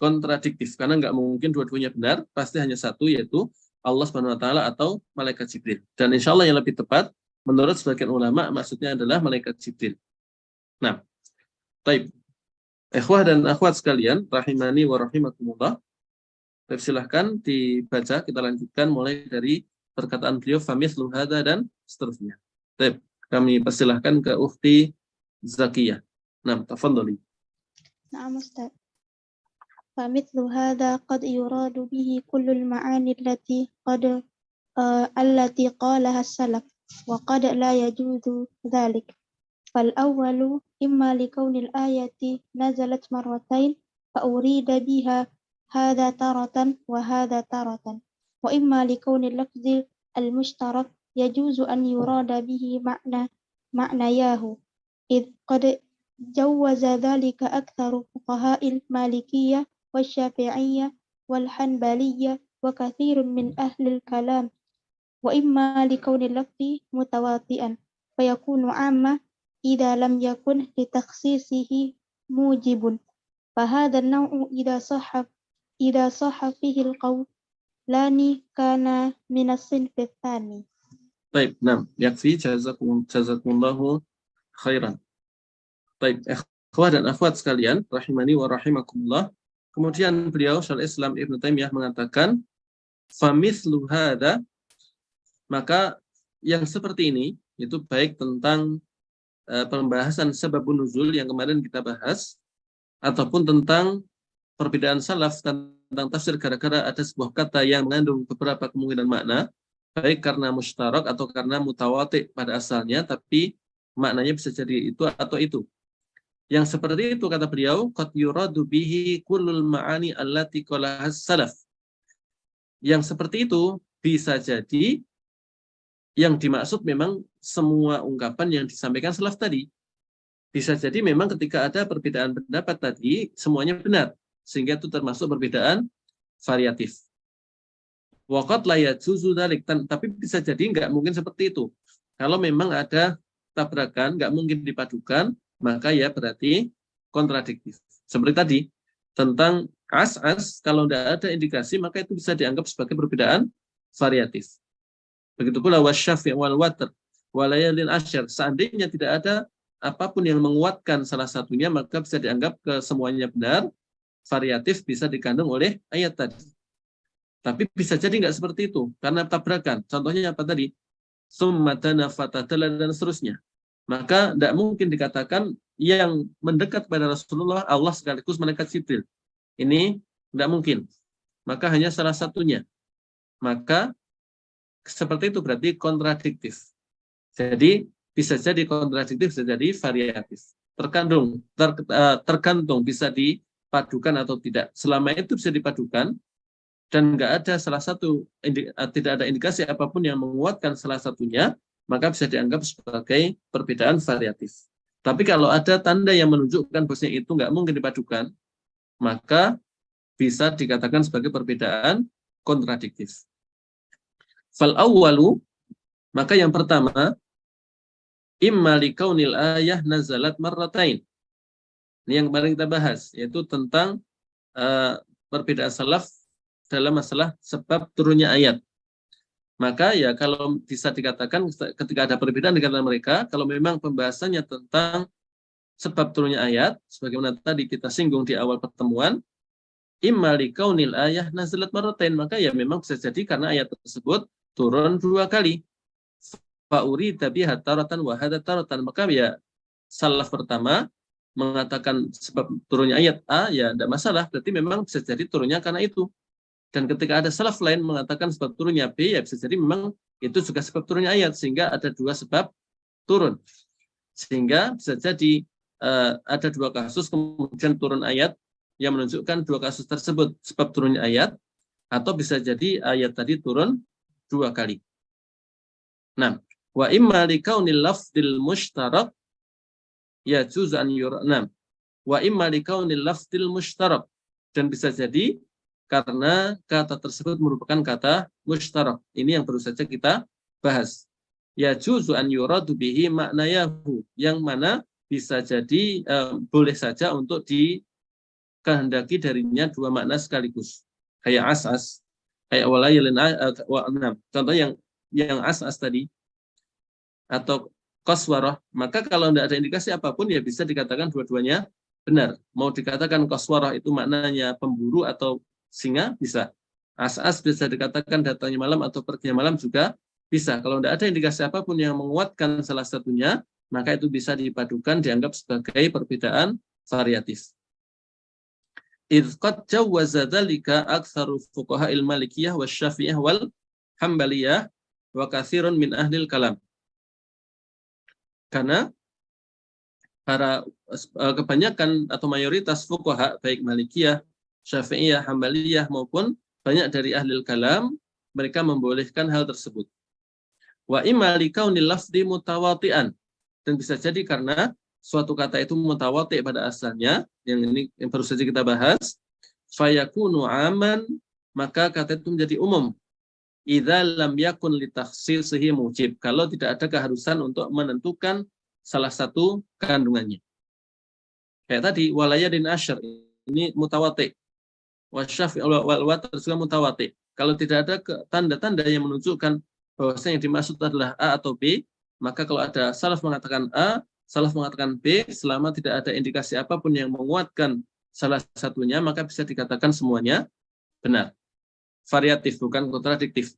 kontradiktif, karena nggak mungkin dua-duanya benar, pasti hanya satu, yaitu Allah Subhanahu wa Ta'ala atau malaikat Jibril. Dan insya Allah yang lebih tepat menurut sebagian ulama maksudnya adalah malaikat Jibril. Nah, baik. Ikhwah dan akhwat sekalian, rahimani wa rahimakumullah. Silahkan dibaca, kita lanjutkan mulai dari perkataan beliau famithlu hadza dan seterusnya. Baik, kami persilahkan ke Ukhti Zakiyah. Nah, tafadhali. Na'am Ustaz. famithlu hadza qad yuradu bihi kullul ma'ani allati qalaha as-salaf wa qad la yajuzu dhalik. فالأول إما لكون الآية نزلت مرتين فأريد بها هذا تارة وهذا تارة، وإما لكون اللفظ المشترك يجوز أن يراد به معنياه، إذ قد جوز ذلك أكثر فقهاء المالكية والشافعية والحنبلية وكثير من أهل الكلام، وإما لكون اللفظ متواطئا فيكون عامة إذا لم يكن لتخصيصه موجب، فهذا النوع إذا صح فيه القولان كان من الصنف الثاني. Baik, nah, yakfi, jazakumullahu khairan. Baik, ikhwah dan akhwat sekalian, rahimani wa rahimakumullah. Kemudian beliau Syaikhul Islam Ibnu Taimiyah mengatakan, famithlu hadza, maka yang seperti ini itu baik tentang pembahasan sebabun nuzul yang kemarin kita bahas, ataupun tentang perbedaan salaf tentang tafsir gara-gara ada sebuah kata yang mengandung beberapa kemungkinan makna, baik karena mustarak atau karena mutawati pada asalnya, tapi maknanya bisa jadi itu atau itu. Yang seperti itu kata beliau, qad yuradu bihi kullul ma'ani allati qalahas salaf. Yang seperti itu bisa jadi yang dimaksud memang semua ungkapan yang disampaikan salaf tadi. Bisa jadi memang ketika ada perbedaan pendapat tadi, semuanya benar. Sehingga itu termasuk perbedaan variatif. Waqad la yajuzu dzalik, tapi bisa jadi nggak mungkin seperti itu. Kalau memang ada tabrakan, nggak mungkin dipadukan, maka ya berarti kontradiktif. Seperti tadi, tentang as-as, kalau tidak ada indikasi, maka itu bisa dianggap sebagai perbedaan variatif. Begitu pula wasyafi' wal watr walayalin asyar. Seandainya tidak ada apapun yang menguatkan salah satunya, maka bisa dianggap kesemuanya benar, variatif bisa dikandung oleh ayat tadi. Tapi bisa jadi nggak seperti itu, karena tabrakan. Contohnya apa tadi? Summatana fatadala dan seterusnya. Maka tidak mungkin dikatakan yang mendekat pada Rasulullah Allah sekaligus malaikat Jibril. Ini tidak mungkin. Maka hanya salah satunya. Maka seperti itu berarti kontradiktif. Jadi bisa jadi kontradiktif, bisa jadi variatif. Tergantung bisa dipadukan atau tidak. Selama itu bisa dipadukan dan nggak ada tidak ada indikasi apapun yang menguatkan salah satunya, maka bisa dianggap sebagai perbedaan variatif. Tapi kalau ada tanda yang menunjukkan bahwasanya itu nggak mungkin dipadukan, maka bisa dikatakan sebagai perbedaan kontradiktif. Fal awwalu, maka yang pertama, imma likaunil ayah nazalat marratain. Ini yang kemarin kita bahas, yaitu tentang perbedaan salaf dalam masalah sebab turunnya ayat. Maka ya kalau bisa dikatakan ketika ada perbedaan di antara mereka, kalau memang pembahasannya tentang sebab turunnya ayat, sebagaimana tadi kita singgung di awal pertemuan, imma likaunil ayah nazalat marratain, maka ya memang bisa jadi karena ayat tersebut turun 2 kali. Fa'uri tabiha taratan wa hadha taratan, maka ya salaf pertama mengatakan sebab turunnya ayat A, ya tidak masalah, berarti memang bisa jadi turunnya karena itu. Dan ketika ada salaf lain mengatakan sebab turunnya B, ya bisa jadi memang itu juga sebab turunnya ayat, sehingga ada 2 sebab turun. Sehingga bisa jadi ada 2 kasus kemudian turun ayat yang menunjukkan 2 kasus tersebut sebab turunnya ayat, atau bisa jadi ayat tadi turun 2 kali. Nah, wa imma likaunil lafdil mushtarak yajuzu an yur'nam. Wa imma likaunil lafdil mushtarak, dan bisa jadi karena kata tersebut merupakan kata mushtarak. Ini yang baru saja kita bahas. Yajuzu an yuradu bihi maknayahu, yang mana bisa jadi boleh saja untuk dikehendaki darinya 2 makna sekaligus. Kayak as-as, kayak walayalin wa'nam. Contoh yang as-as tadi, atau qaswarah, maka kalau tidak ada indikasi apapun ya bisa dikatakan dua-duanya benar. Mau dikatakan qaswarah itu maknanya pemburu atau singa, bisa. As-as bisa dikatakan datangnya malam atau perginya malam juga bisa. Kalau tidak ada indikasi apapun yang menguatkan salah satunya, maka itu bisa dipadukan, dianggap sebagai perbedaan variatif. Idz qad jawwaza dzalika aktsaru fuqaha'il malikiyah wasyafi'iyah wal hambaliyah wa katsirun min ahlil kalam. Karena para kebanyakan atau mayoritas fuqaha baik Malikiyah, Syafi'iyah, Hambaliyah maupun banyak dari ahli kalam, mereka membolehkan hal tersebut. Wa imma likaunil lafzi mutawati'an, dan bisa jadi karena suatu kata itu mutawati' pada asalnya, yang ini yang baru saja kita bahas, fayakunu aman, maka kata itu menjadi umum. Idza lam yakun litakhsisihi mujib, kalau tidak ada keharusan untuk menentukan salah satu kandungannya. Kayak tadi walayadin asyar, ini mutawati'. Wasyafi' wal watr juga mutawati'. Kalau tidak ada tanda-tanda yang menunjukkan bahwasanya yang dimaksud adalah A atau B, maka kalau ada salaf mengatakan A, salaf mengatakan B, selama tidak ada indikasi apapun yang menguatkan salah satunya, maka bisa dikatakan semuanya benar. variatif, bukan kontradiktif.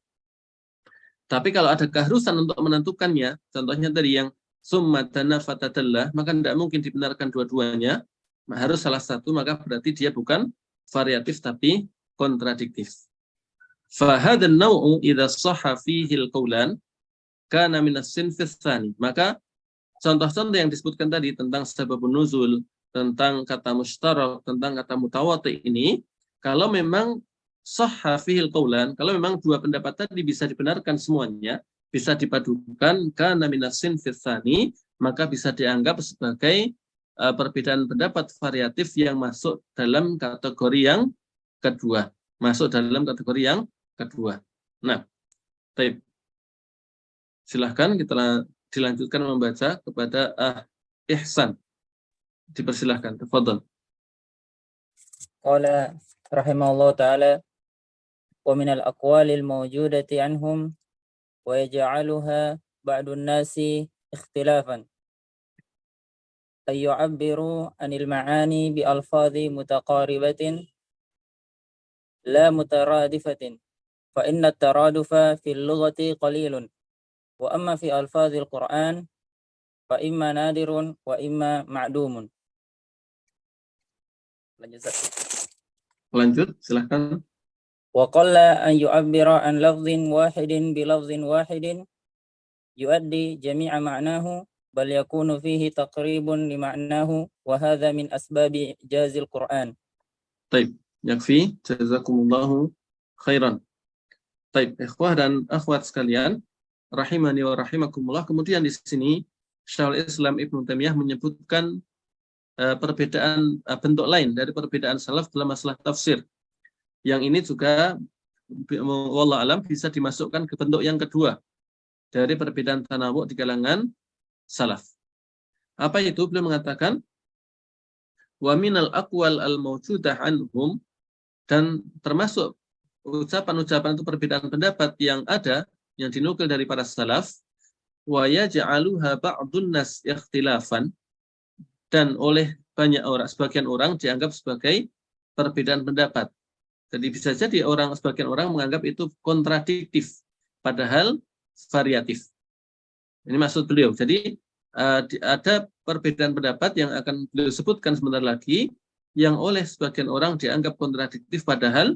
Tapi kalau ada keharusan untuk menentukannya, contohnya tadi yang summa dana fatadallah, maka tidak mungkin dibenarkan dua-duanya, harus salah satu, maka berarti dia bukan variatif tapi kontradiktif. Fahadhan naw'u idza shahha fihi al-qawlan kana min as-sinfi tsani. Maka contoh-contoh yang disebutkan tadi tentang sababun nuzul, tentang kata mustarak, tentang kata mutawati ini, kalau memang shahha fihi al-qawlan, kalau memang dua pendapat tadi bisa dibenarkan semuanya, bisa dipadukan, kana min as-sinfi tsani, maka bisa dianggap sebagai perbedaan pendapat variatif yang masuk dalam kategori yang kedua. Nah, baik. Silahkan kita dilanjutkan membaca kepada Ihsan. Dipersilahkan. Tafadhol. Qala rahimahullah ta'ala wa minal aqwalil mawjudati anhum wa yaj'aluha ba'dun nasi ikhtilafan ay yu'abbiru anil ma'ani bi alfadhi mutaqaribatin la mutaradifatin fa inna at-taradufa fil lughati qalilun wa amma fi alfadhil Qur'an fa imma nadirun wa imma ma'dumun. Lanjut, silahkan. Wa qalla an yu'abbira an lafdhin wahidin bi lafdhin wahidin yuaddi jami'a ma'nahu bal yakunu fihi taqribun li ma'nahu wa hadha min asbabi ijazil Qur'an. Baik, yakfi. Jazakumullahu khairan. Baik, ikhwah dan akhwat sekalian, rahimani wa rahimakumullah. Kemudian di sini Syekhul Islam Ibnu Taimiyah menyebutkan perbedaan bentuk lain dari perbedaan salaf dalam masalah tafsir. Yang ini juga wallahu alam bisa dimasukkan ke bentuk yang kedua dari perbedaan tanawu di kalangan salaf. Apa itu? Beliau mengatakan wa minal aqwal al mawjudah anhum, dan termasuk ucapan-ucapan itu perbedaan pendapat yang ada yang dinukil dari para salaf, wa yaj'aluha ba'dun nas ikhtilafan, dan oleh banyak orang, sebagian orang dianggap sebagai perbedaan pendapat. Jadi bisa jadi sebagian orang menganggap itu kontradiktif, padahal variatif. Ini maksud beliau. Jadi ada perbedaan pendapat yang akan beliau sebutkan sebentar lagi, yang oleh sebagian orang dianggap kontradiktif, padahal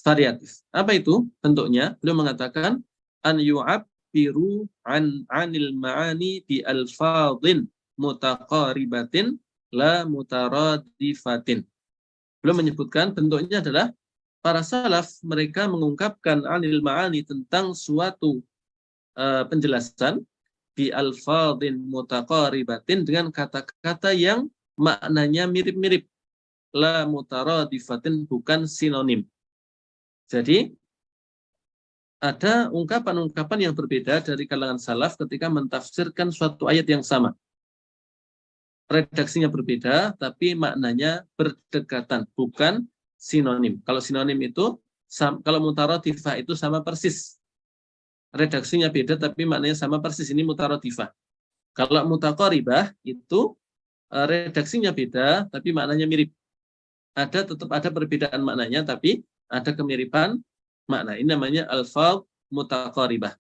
variatif. Apa itu bentuknya? Beliau mengatakan an yu'abbiru anil ma'ani bi alfadhin mutaqaribatin la mutaradifatin. Beliau menyebutkan bentuknya adalah para salaf mereka mengungkapkan anil ma'ani tentang suatu penjelasan bi alfadhin mutaqaribatin dengan kata-kata yang maknanya mirip-mirip, la mutaradifatin, bukan sinonim. Jadi ada ungkapan-ungkapan yang berbeda dari kalangan salaf ketika mentafsirkan suatu ayat yang sama. Redaksinya berbeda, tapi maknanya berdekatan, bukan sinonim. Kalau sinonim itu, kalau mutaradifah itu sama persis. Redaksinya beda, tapi maknanya sama persis. Ini mutaradifah. Kalau mutaqaribah itu redaksinya beda, tapi maknanya mirip. Tetap ada perbedaan maknanya, tapi ada kemiripan makna. Ini namanya alfaz mutaqaribah.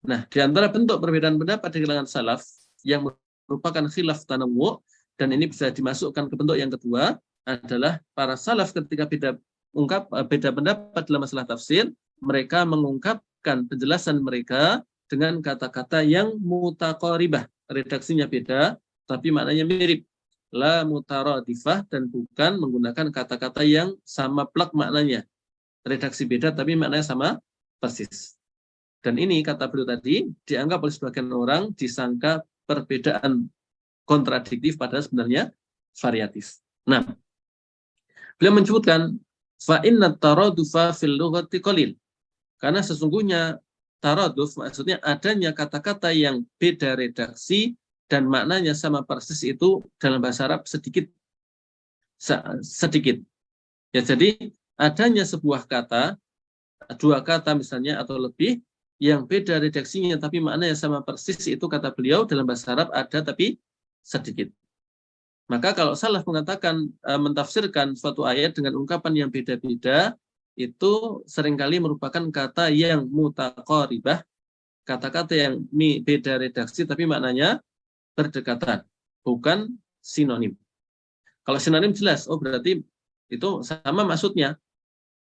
Nah, di antara bentuk perbedaan pendapat di kalangan salaf yang merupakan khilaf tanawwu, dan ini bisa dimasukkan ke bentuk yang kedua, adalah para salaf ketika beda pendapat dalam masalah tafsir, mereka mengungkapkan penjelasan mereka dengan kata-kata yang mutaqaribah. Redaksinya beda, tapi maknanya mirip. La mutaradifah, dan bukan menggunakan kata-kata yang sama plak maknanya. Redaksi beda, tapi maknanya sama persis. Dan ini, kata beliau tadi, dianggap oleh sebagian orang disangka perbedaan kontradiktif, padahal sebenarnya variatif. Nah, beliau menyebutkan fa inna taradufa fil lughati qalil. Karena sesungguhnya taraduf maksudnya adanya kata-kata yang beda redaksi dan maknanya sama persis itu dalam bahasa Arab sedikit. Ya, jadi adanya sebuah kata, dua kata misalnya atau lebih, yang beda redaksinya tapi maknanya sama persis, itu kata beliau dalam bahasa Arab ada tapi sedikit. Maka kalau salaf mengatakan mentafsirkan suatu ayat dengan ungkapan yang beda-beda, itu seringkali merupakan kata yang mutaqaribah, kata-kata yang beda redaksi tapi maknanya berdekatan, bukan sinonim. Kalau sinonim jelas, oh berarti itu sama maksudnya,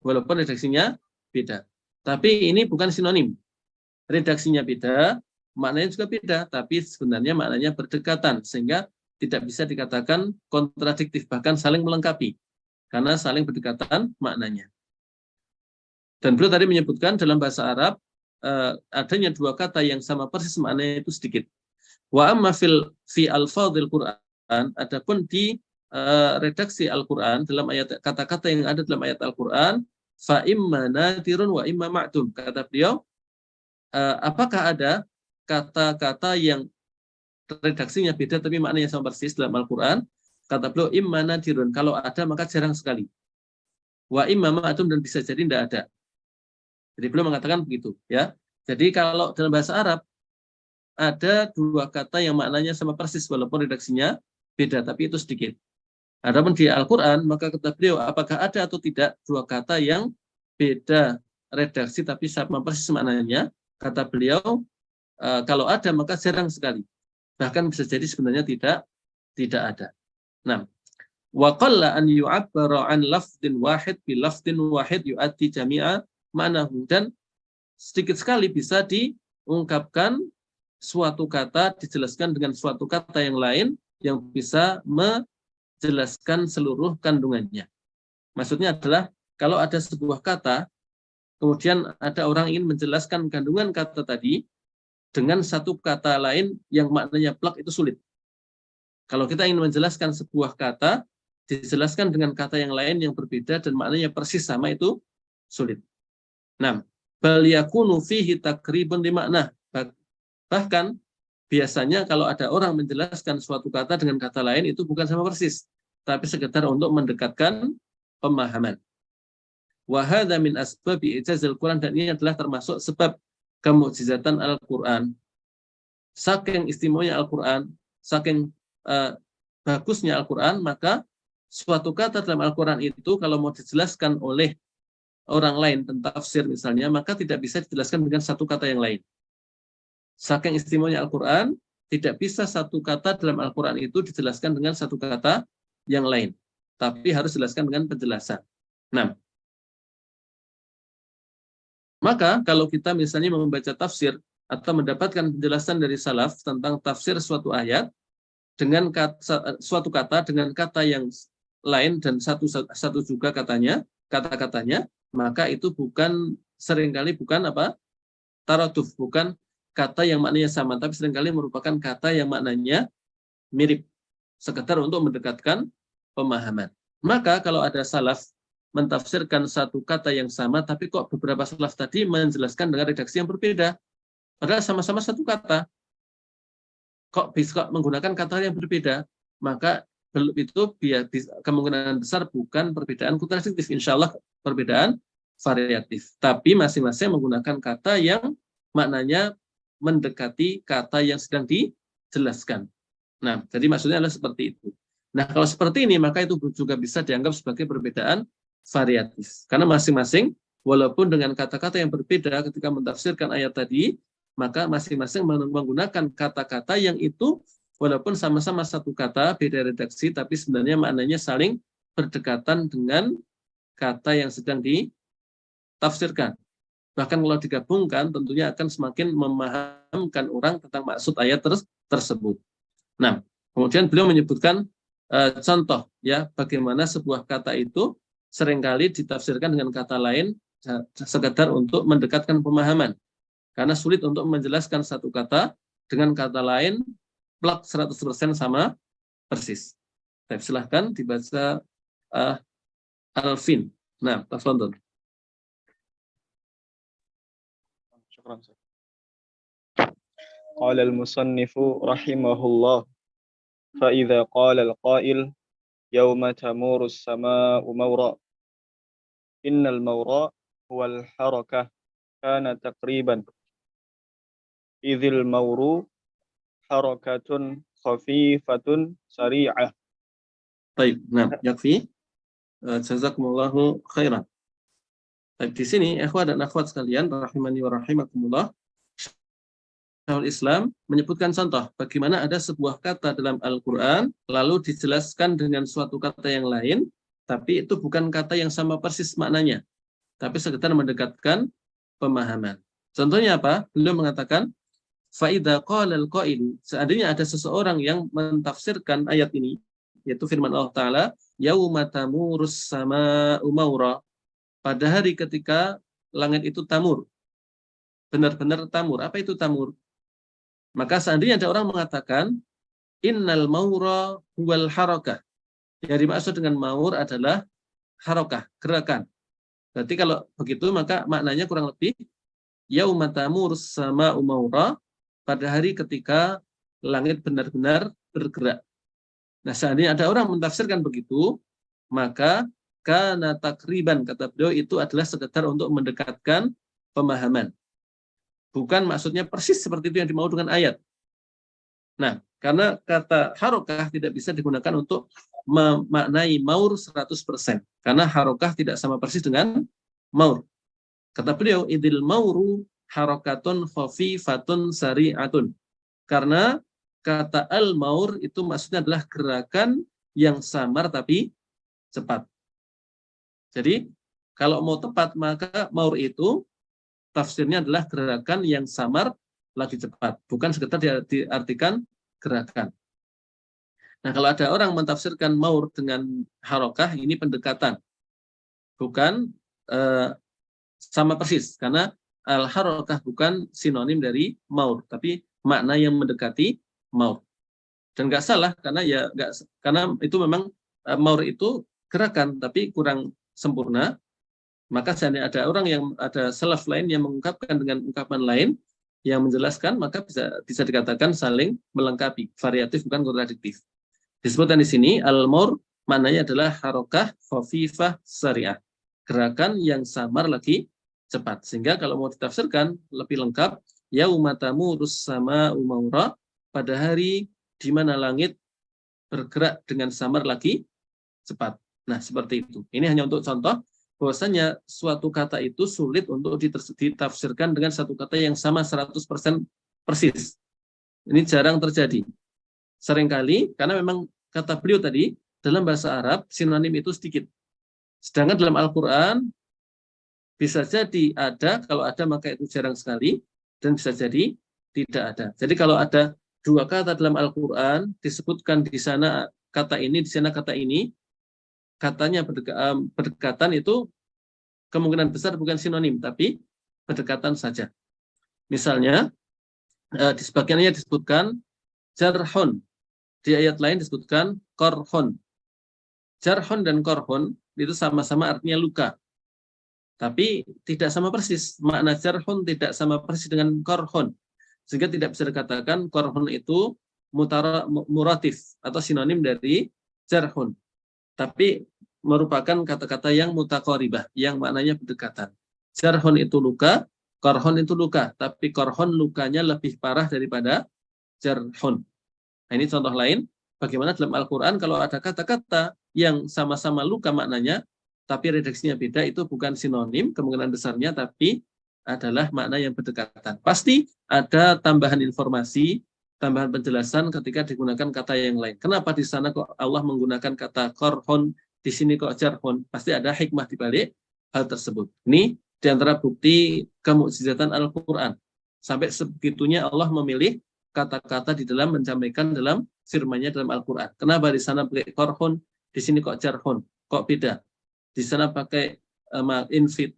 walaupun redaksinya beda. Tapi ini bukan sinonim. Redaksinya beda, maknanya juga beda, tapi sebenarnya maknanya berdekatan, sehingga tidak bisa dikatakan kontradiktif, bahkan saling melengkapi, karena saling berdekatan maknanya. Dan beliau tadi menyebutkan dalam bahasa Arab adanya dua kata yang sama persis maknanya itu sedikit. Wa amma fi alfadhil Quran, adapun di redaksi Al-Quran dalam ayat kata-kata yang ada dalam ayat Al-Quran, fa imma nadirun wa imma ma'dum. Kata beliau, apakah ada kata-kata yang redaksinya beda tapi maknanya sama persis dalam Al-Quran? Kata beliau, imma nadirun, kalau ada maka jarang sekali. Wa imma ma'dum, dan bisa jadi tidak ada. Jadi beliau mengatakan begitu, ya. Jadi kalau dalam bahasa Arab ada dua kata yang maknanya sama persis walaupun redaksinya beda, tapi itu sedikit. Adapun di Al-Quran, maka kata beliau, apakah ada atau tidak dua kata yang beda redaksi tapi sama persis maknanya? Kata beliau, kalau ada maka jarang sekali. Bahkan bisa jadi sebenarnya tidak ada. Nah, wa qalla an yu'abbara an lafdin wahid bi lafdin wahid yu'addi jami'a ma'nahu, dan sedikit sekali bisa diungkapkan suatu kata, dijelaskan dengan suatu kata yang lain yang bisa menjelaskan seluruh kandungannya. Maksudnya adalah kalau ada sebuah kata, kemudian ada orang ingin menjelaskan kandungan kata tadi dengan satu kata lain yang maknanya plak, itu sulit. Kalau kita ingin menjelaskan sebuah kata, dijelaskan dengan kata yang lain yang berbeda dan maknanya persis sama, itu sulit. Nah, bal yakunu fihi takribun li makna. Bahkan biasanya kalau ada orang menjelaskan suatu kata dengan kata lain itu bukan sama persis, tapi sekedar untuk mendekatkan pemahaman. Wa hadza min asbabi ijazil Quran, dan ini adalah termasuk sebab kemukjizatan Al-Quran. Saking istimewanya Al-Quran, saking bagusnya Al-Quran, maka suatu kata dalam Al-Quran itu kalau mau dijelaskan oleh orang lain tentang tafsir misalnya, maka tidak bisa dijelaskan dengan satu kata yang lain. Saking istimewanya Al-Quran, tidak bisa satu kata dalam Al-Quran itu dijelaskan dengan satu kata yang lain, tapi harus dijelaskan dengan penjelasan. Nah, maka kalau kita misalnya membaca tafsir atau mendapatkan penjelasan dari salaf tentang tafsir suatu ayat dengan suatu kata dengan kata yang lain dan satu juga kata-katanya, maka itu seringkali bukan taraduf, bukan kata yang maknanya sama, tapi seringkali merupakan kata yang maknanya mirip, sekedar untuk mendekatkan pemahaman. Maka kalau ada salaf mentafsirkan satu kata yang sama, tapi kok beberapa salaf tadi menjelaskan dengan redaksi yang berbeda, padahal sama-sama satu kata, kok bisa menggunakan kata yang berbeda, maka itu kemungkinan besar bukan perbedaan kontradiktif, insya Allah perbedaan variatif, tapi masing-masing menggunakan kata yang maknanya mendekati kata yang sedang dijelaskan. Nah, jadi maksudnya adalah seperti itu. Nah, kalau seperti ini, maka itu juga bisa dianggap sebagai perbedaan variatif, karena masing-masing walaupun dengan kata-kata yang berbeda ketika mentafsirkan ayat tadi, maka masing-masing menggunakan kata-kata yang itu walaupun sama-sama satu kata, beda redaksi, tapi sebenarnya maknanya saling berdekatan dengan kata yang sedang ditafsirkan. Bahkan kalau digabungkan, tentunya akan semakin memahamkan orang tentang maksud ayat tersebut. Nah, kemudian beliau menyebutkan contoh, ya, bagaimana sebuah kata itu seringkali ditafsirkan dengan kata lain, sekedar untuk mendekatkan pemahaman. Karena sulit untuk menjelaskan satu kata dengan kata lain plak 100% sama persis. Baik, silahkan dibaca Alvin. Nah, tafadhol. Syukran. Qala al-musannifu rahimahullah, fa idza qala al-qail yawma tamuru as-samaa'u mawra, innal mawra huwa al-harakah kana taqriban, idzil mawru harakatun khafifatun sari'ah. Baik, nah, yakfi. Jazakumullahu khairan. Baik, di sini ikhwah dan akhwat sekalian rahimani wa rahimakumullah, Syekhul Islam menyebutkan contoh bagaimana ada sebuah kata dalam Al-Qur'an lalu dijelaskan dengan suatu kata yang lain, tapi itu bukan kata yang sama persis maknanya, tapi sekedar mendekatkan pemahaman. Contohnya apa? Beliau mengatakan faida qalal qailu, seandainya ada seseorang yang mentafsirkan ayat ini, yaitu firman Allah Ta'ala, yauma tamurus sama'u maura, pada hari ketika langit itu tamur, benar-benar tamur. Apa itu tamur? Maka seandainya ada orang mengatakan innal maura huwal harakah, yang dimaksud dengan maur adalah harakah, gerakan. Berarti kalau begitu maka maknanya kurang lebih yauma tamurus sama'u maura, pada hari ketika langit benar-benar bergerak. Nah, seandainya ada orang mentafsirkan begitu, maka kana takriban, kata beliau, itu adalah sekedar untuk mendekatkan pemahaman. Bukan maksudnya persis seperti itu yang dimau dengan ayat. Nah, karena kata harokah tidak bisa digunakan untuk memaknai maur 100%. Karena harokah tidak sama persis dengan maur. Kata beliau, idil mauru harokatun khafifatun sari'atun. Karena kata al-maur itu maksudnya adalah gerakan yang samar tapi cepat. Jadi, kalau mau tepat, maka maur itu tafsirnya adalah gerakan yang samar lagi cepat, bukan sekedar diartikan gerakan. Nah, kalau ada orang mentafsirkan maur dengan harokah, ini pendekatan, bukan sama persis, karena al-harokah bukan sinonim dari maur, tapi makna yang mendekati maur. Dan nggak salah, karena itu memang maur itu gerakan, tapi kurang sempurna. Maka seandainya ada orang yang ada salaf lain yang mengungkapkan dengan ungkapan lain yang menjelaskan, maka bisa dikatakan saling melengkapi, variatif bukan kontradiktif. Disebutkan di sini al-maur maknanya adalah harokah khafifah sari'ah, gerakan yang samar lagi cepat. Sehingga kalau mau ditafsirkan lebih lengkap, yauma tamurus sama'u maura, pada hari di mana langit bergerak dengan samar lagi cepat. Nah, seperti itu. Ini hanya untuk contoh bahwasanya suatu kata itu sulit untuk ditafsirkan dengan satu kata yang sama 100% persis. Ini jarang terjadi. Seringkali, karena memang kata beliau tadi, dalam bahasa Arab, sinonim itu sedikit. Sedangkan dalam Al-Quran, bisa jadi ada, kalau ada maka itu jarang sekali, dan bisa jadi tidak ada. Jadi kalau ada dua kata dalam Al-Quran, disebutkan di sana kata ini, di sana kata ini, katanya berdekatan, itu kemungkinan besar bukan sinonim, tapi berdekatan saja. Misalnya, di sebagiannya disebutkan jarhon, di ayat lain disebutkan korhon. Jarhon dan korhon itu sama-sama artinya luka, tapi tidak sama persis. Makna jarhon tidak sama persis dengan korhon, sehingga tidak bisa dikatakan korhon itu muratif atau sinonim dari jarhon, tapi merupakan kata-kata yang mutaqaribah, yang maknanya berdekatan. Jarhon itu luka, korhon itu luka, tapi korhon lukanya lebih parah daripada jarhon. Nah, ini contoh lain, bagaimana dalam Al-Quran kalau ada kata-kata yang sama-sama luka maknanya, tapi redaksinya beda, itu bukan sinonim, kemungkinan besarnya, tapi adalah makna yang berdekatan. Pasti ada tambahan informasi, tambahan penjelasan ketika digunakan kata yang lain. Kenapa di sana kok Allah menggunakan kata korhon, di sini kok jarhon? Pasti ada hikmah di balik hal tersebut. Ini di antara bukti kemukjizatan Al-Quran. Sampai sebegitunya Allah memilih kata-kata di dalam menyampaikan dalam firman-Nya dalam Al-Quran. Kenapa di sana pakai korhon, di sini kok jarhon? Kok beda? Di sana pakai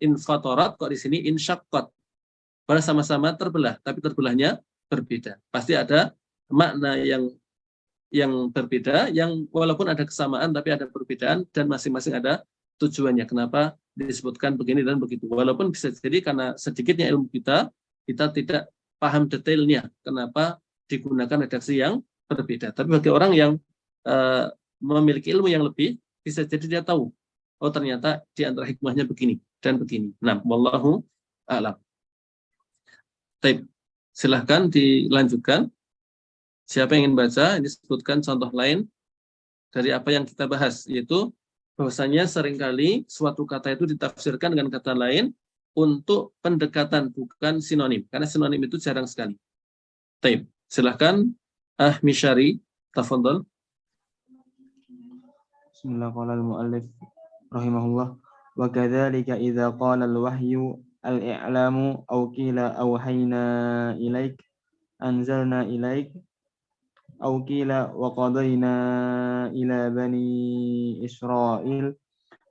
infatorat, kok di sini insyaqqat. Padahal sama-sama terbelah, tapi terbelahnya berbeda. Pasti ada makna yang berbeda, yang walaupun ada kesamaan tapi ada perbedaan, dan masing-masing ada tujuannya. Kenapa disebutkan begini dan begitu. Walaupun bisa jadi karena sedikitnya ilmu kita tidak paham detailnya kenapa digunakan redaksi yang berbeda. Tapi bagi orang yang memiliki ilmu yang lebih, bisa jadi dia tahu, oh ternyata di antara hikmahnya begini dan begini. Nah, wallahu a'lam. Baik, silahkan dilanjutkan. Siapa yang ingin baca, ini sebutkan contoh lain dari apa yang kita bahas, yaitu bahwasanya seringkali suatu kata itu ditafsirkan dengan kata lain untuk pendekatan, bukan sinonim. Karena sinonim itu jarang sekali. Taib. Silahkan Mishari, tafadhol. Bismillahirrahmanirrahim. Rahimahullah. Wa kadzalika idza qala al-wahyu al-i'lamu aw qila awhayna ilaik anzalna ilaik aw qila wa qadayna ila bani Israil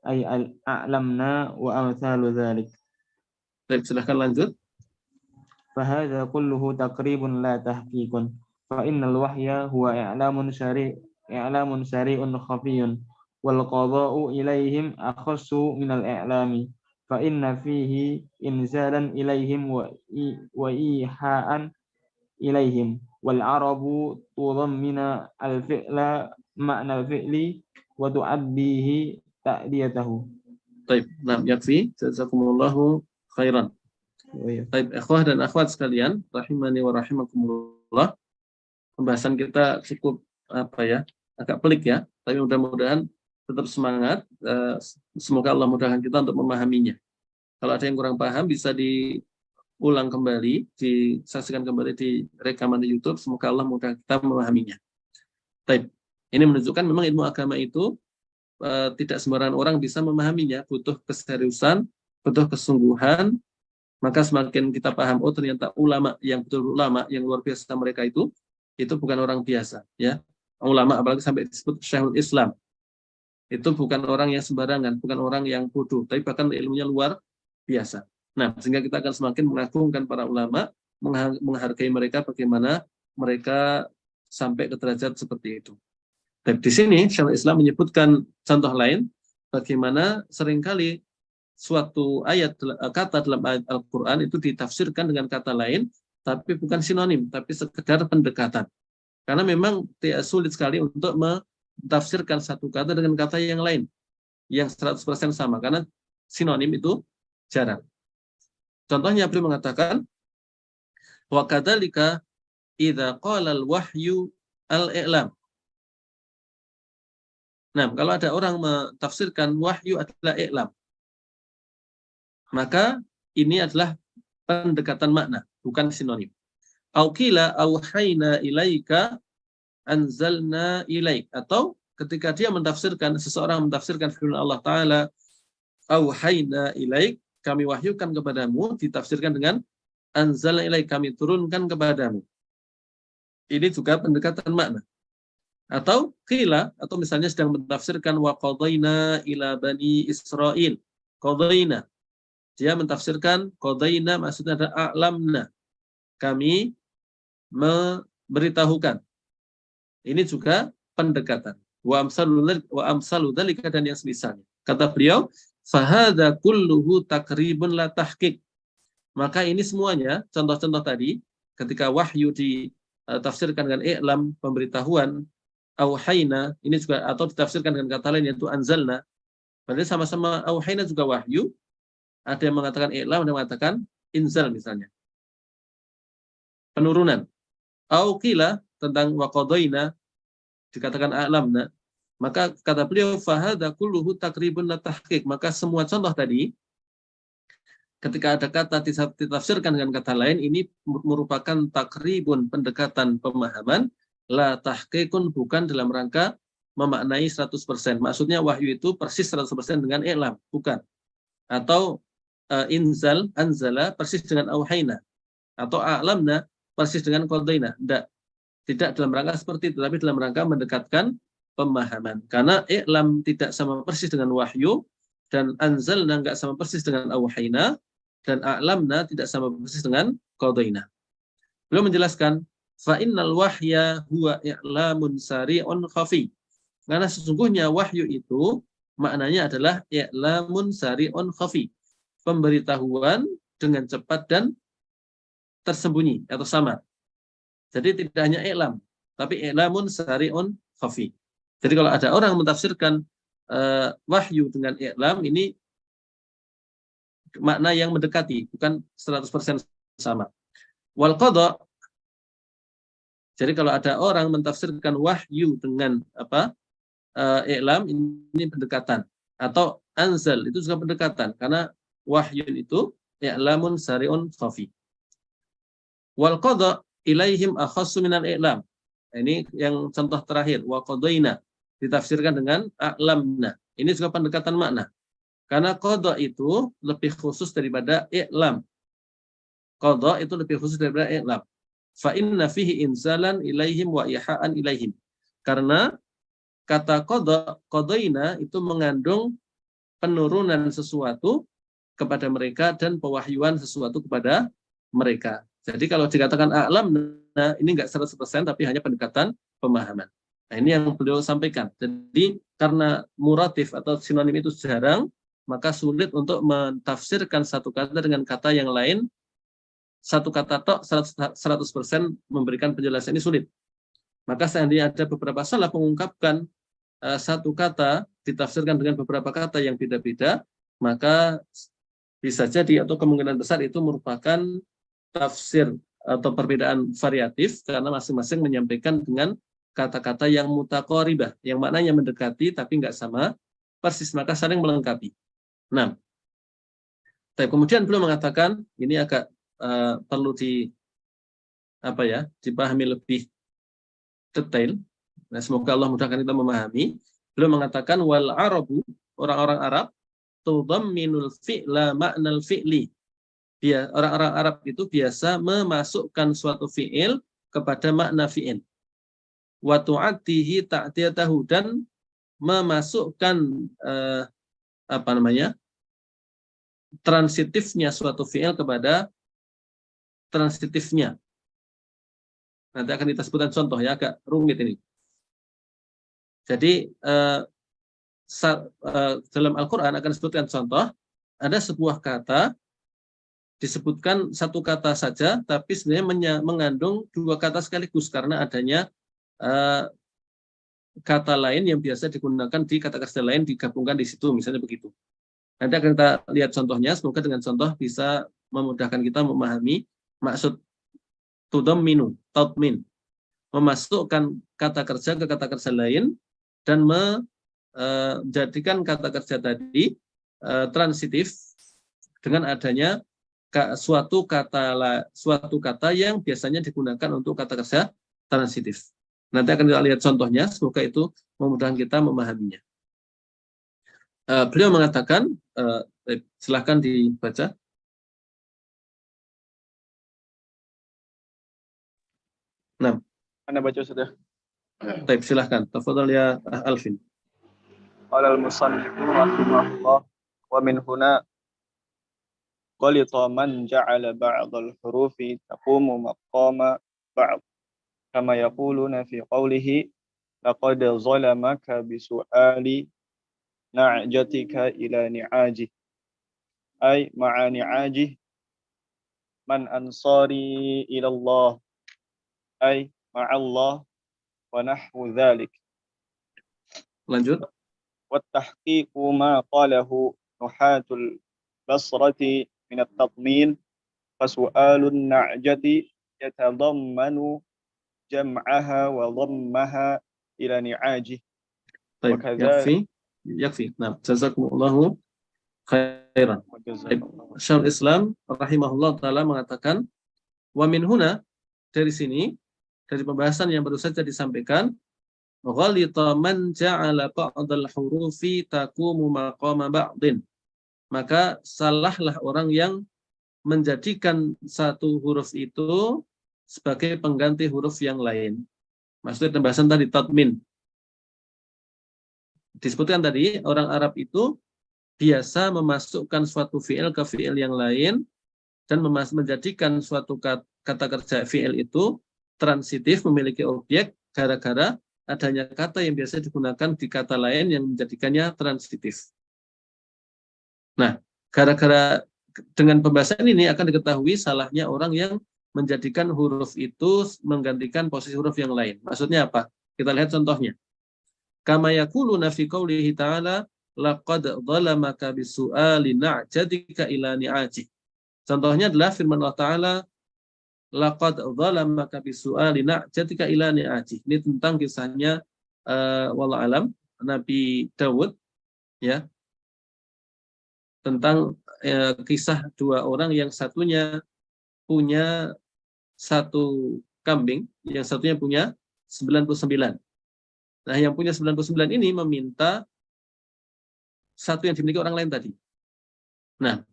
ay a'lamna wa amthalu dzalik. Baik, silahkan lanjut. Fahadha kulluhu taqribun la tahqiqun fa innal wahya huwa i'lamun syari'un khafiyyun wal qada'u ilaihim akhassu minal i'lami fa inna fihi inzalan ilaihim wa iha'an ilaihim wal arabu tudammina al fi'la ma'na al fi'li wa tu'abbihi ta'diyatahu. Baik, nah yakfi, jazakumullahu khairan. Baik, ikhwah dan akhwat sekalian, rahimani wa rahimakumullah. Pembahasan kita cukup agak pelik ya, tapi mudah-mudahan tetap semangat. Semoga Allah mudahkan kita untuk memahaminya. Kalau ada yang kurang paham bisa diulang kembali, disaksikan kembali di rekaman di YouTube. Semoga Allah mudahkan kita memahaminya. Baik, ini menunjukkan memang ilmu agama itu tidak sembarangan orang bisa memahaminya, butuh keseriusan, butuh kesungguhan. Maka semakin kita paham, oh ternyata ulama yang betul ulama yang luar biasa mereka itu bukan orang biasa, ya. Ulama apalagi sampai disebut Syekhul Islam. Itu bukan orang yang sembarangan, bukan orang yang bodoh, tapi bahkan ilmunya luar biasa. Nah, sehingga kita akan semakin mengagungkan para ulama, menghargai mereka bagaimana mereka sampai ke derajat seperti itu. Dan di sini Syekhul Islam menyebutkan contoh lain bagaimana seringkali suatu ayat kata dalam ayat Al-Quran itu ditafsirkan dengan kata lain, tapi bukan sinonim, tapi sekedar pendekatan. Karena memang tidak sulit sekali untuk mentafsirkan satu kata dengan kata yang lain, yang 100% sama, karena sinonim itu jarang. Contohnya beliau mengatakan, wa kadzalika idza qala al-wahyu al-i'lam. Nah, kalau ada orang mentafsirkan wahyu adalah i'lam, maka ini adalah pendekatan makna, bukan sinonim. Au qila auhayna ilaika anzalna ilaik, atau ketika dia mentafsirkan, seseorang mentafsirkan firman Allah Ta'ala, auhayna ilaik, kami wahyukan kepadamu, ditafsirkan dengan anzalna ilaik, kami turunkan kepadamu. Ini juga pendekatan makna. Atau qila, atau misalnya sedang mentafsirkan wa qadayna ila bani Israil, qadayna, dia mentafsirkan qadaina maksudnya ada a'lamna, kami memberitahukan. Ini juga pendekatan. Wa amsalu dzalika, dan yang semisalnya. Kata beliau, fahadha kulluhu takribun la tahqiq. Maka ini semuanya contoh-contoh tadi ketika wahyu ditafsirkan dengan i'lam, pemberitahuan, auhayna, ini juga atau ditafsirkan dengan kata lain yaitu anzalna. Berarti sama-sama auhayna juga wahyu. Ada yang mengatakan i'lam, ada yang mengatakan inzal misalnya. Penurunan. Au qila tentang wa qadaina dikatakan a'lamna. Maka kata beliau fahadha kulluhu takribun la tahqiq. Maka semua contoh tadi ketika ada kata ditafsirkan dengan kata lain, ini merupakan takribun, pendekatan pemahaman, la tahqiqun, bukan dalam rangka memaknai 100%. Maksudnya wahyu itu persis 100% dengan i'lam, bukan. Atau inzal, anzala persis dengan auhayna, atau a'lamna persis dengan qadaina. Tidak dalam rangka seperti itu, tapi dalam rangka mendekatkan pemahaman. Karena i'lam tidak sama persis dengan wahyu, dan anzalna enggak sama persis dengan auhayna, dan a'lamna tidak sama persis dengan qadaina. Beliau menjelaskan, fa innal wahya huwa i'lamun sari'un khafi. Karena sesungguhnya wahyu itu maknanya adalah i'lamun sari'un khafi, pemberitahuan dengan cepat dan tersembunyi atau samar. Jadi tidak hanya i'lam, tapi i'lamun sari'un khafi. Jadi kalau ada orang mentafsirkan wahyu dengan i'lam, ini makna yang mendekati, bukan 100% sama. Wal qada, jadi kalau ada orang mentafsirkan wahyu dengan i'lam, ini pendekatan. Atau anzal itu juga pendekatan karena wahyun itu i'lamun sari'un khafi. Wal qada ilaihim akhassu minal i'lam. Ini yang contoh terakhir, wa qadaina ditafsirkan dengan a'lamna. Ini juga pendekatan makna. Karena qada itu lebih khusus daripada i'lam. Qada itu lebih khusus daripada i'lam. Fa inna fihi inzalan ilaihim wa iha'an ilaihim. Karena kata qadaina itu mengandung penurunan sesuatu kepada mereka dan pewahyuan sesuatu kepada mereka. Jadi kalau dikatakan a'lam, nah ini enggak 100% tapi hanya pendekatan pemahaman. Nah, ini yang beliau sampaikan. Jadi karena muratif atau sinonim itu jarang, maka sulit untuk mentafsirkan satu kata dengan kata yang lain. Satu kata tok 100% memberikan penjelasan ini sulit. Maka seandainya ada beberapa salaf mengungkapkan satu kata ditafsirkan dengan beberapa kata yang beda-beda, maka bisa jadi atau kemungkinan besar itu merupakan tafsir atau perbedaan variatif karena masing-masing menyampaikan dengan kata-kata yang mutaqaribah, yang maknanya mendekati tapi nggak sama persis, maka saling melengkapi. Nah, kemudian beliau mengatakan ini agak perlu dipahami lebih detail. Nah, semoga Allah mudahkan kita memahami. Beliau mengatakan wal arabu, orang-orang Arab, tudamminul fi'la ma'nal fi'li. Orang-orang Arab itu biasa memasukkan suatu fi'il kepada makna fi'il. Wa tu'attihi ta'tiyatahu, dan memasukkan transitifnya suatu fi'il kepada transitifnya. Nanti akan kita sebutkan contoh ya, agak rumit ini. Jadi dalam Al-Quran akan disebutkan contoh, ada sebuah kata disebutkan satu kata saja, tapi sebenarnya mengandung dua kata sekaligus karena adanya kata lain yang biasa digunakan di kata kerja lain digabungkan di situ, misalnya begitu. Nanti akan kita lihat contohnya, semoga dengan contoh bisa memudahkan kita memahami maksud tudamminu, tatmin, memasukkan kata kerja ke kata kerja lain dan menjadikan kata kerja tadi transitif dengan adanya suatu kata yang biasanya digunakan untuk kata kerja transitif. Nanti akan kita lihat contohnya, semoga itu memudahkan kita memahaminya. Beliau mengatakan, silahkan dibaca. Nah, Anda baca sudah. Baik, silahkan. Tafadhal ya Alvin. Qala al-musannif rahimahullah wa min huna qalita man ja'ala ba'd al-hurufi taqumu maqama ba'd kama yaquluna fi qawlihi laqad zalamaka bi su'ali na'jatika ila ni'aji ay ma'a ni'aji man ansari ila Allah ay ma'allah wa nahwu dhalik. Lanjut. Wa tahqiqu ma qalahu nuhatul basrati min at-tatmin fa su'alun na'jati yatadammanu jam'aha wa dhammaha ila ni'aji. Baik, yakfi. Nah, jazakumullahu khairan. Syekhul Islam rahimahullah taala mengatakan wa min huna, dari sini, dari pembahasan yang baru saja disampaikan, ghalita man ja'ala ba'dal hurufi taqumu maqama ba'din. Maka salahlah orang yang menjadikan satu huruf itu sebagai pengganti huruf yang lain. Maksudnya pembahasan tadi tatmin. Disebutkan tadi orang Arab itu biasa memasukkan suatu fi'il ke fi'il yang lain dan menjadikan suatu kata kerja fi'il itu transitif, memiliki objek gara-gara adanya kata yang biasa digunakan di kata lain yang menjadikannya transitif. Nah, gara-gara dengan pembahasan ini akan diketahui salahnya orang yang menjadikan huruf itu menggantikan posisi huruf yang lain. Maksudnya apa? Kita lihat contohnya. Kama yaquluna fi qoulihi ta'ala laqad dhalamaka bisu'ali na'jatika ila ni'aji. Contohnya adalah firman Allah Ta'ala laqad dhalamaka bisu'ali na'jatika ila ni'aji. Ini tentang kisahnya wallahu alam Nabi Daud, ya, tentang kisah dua orang yang satunya punya satu kambing, yang satunya punya 99. Nah, yang punya 99 ini meminta satu yang dimiliki orang lain tadi. Nah,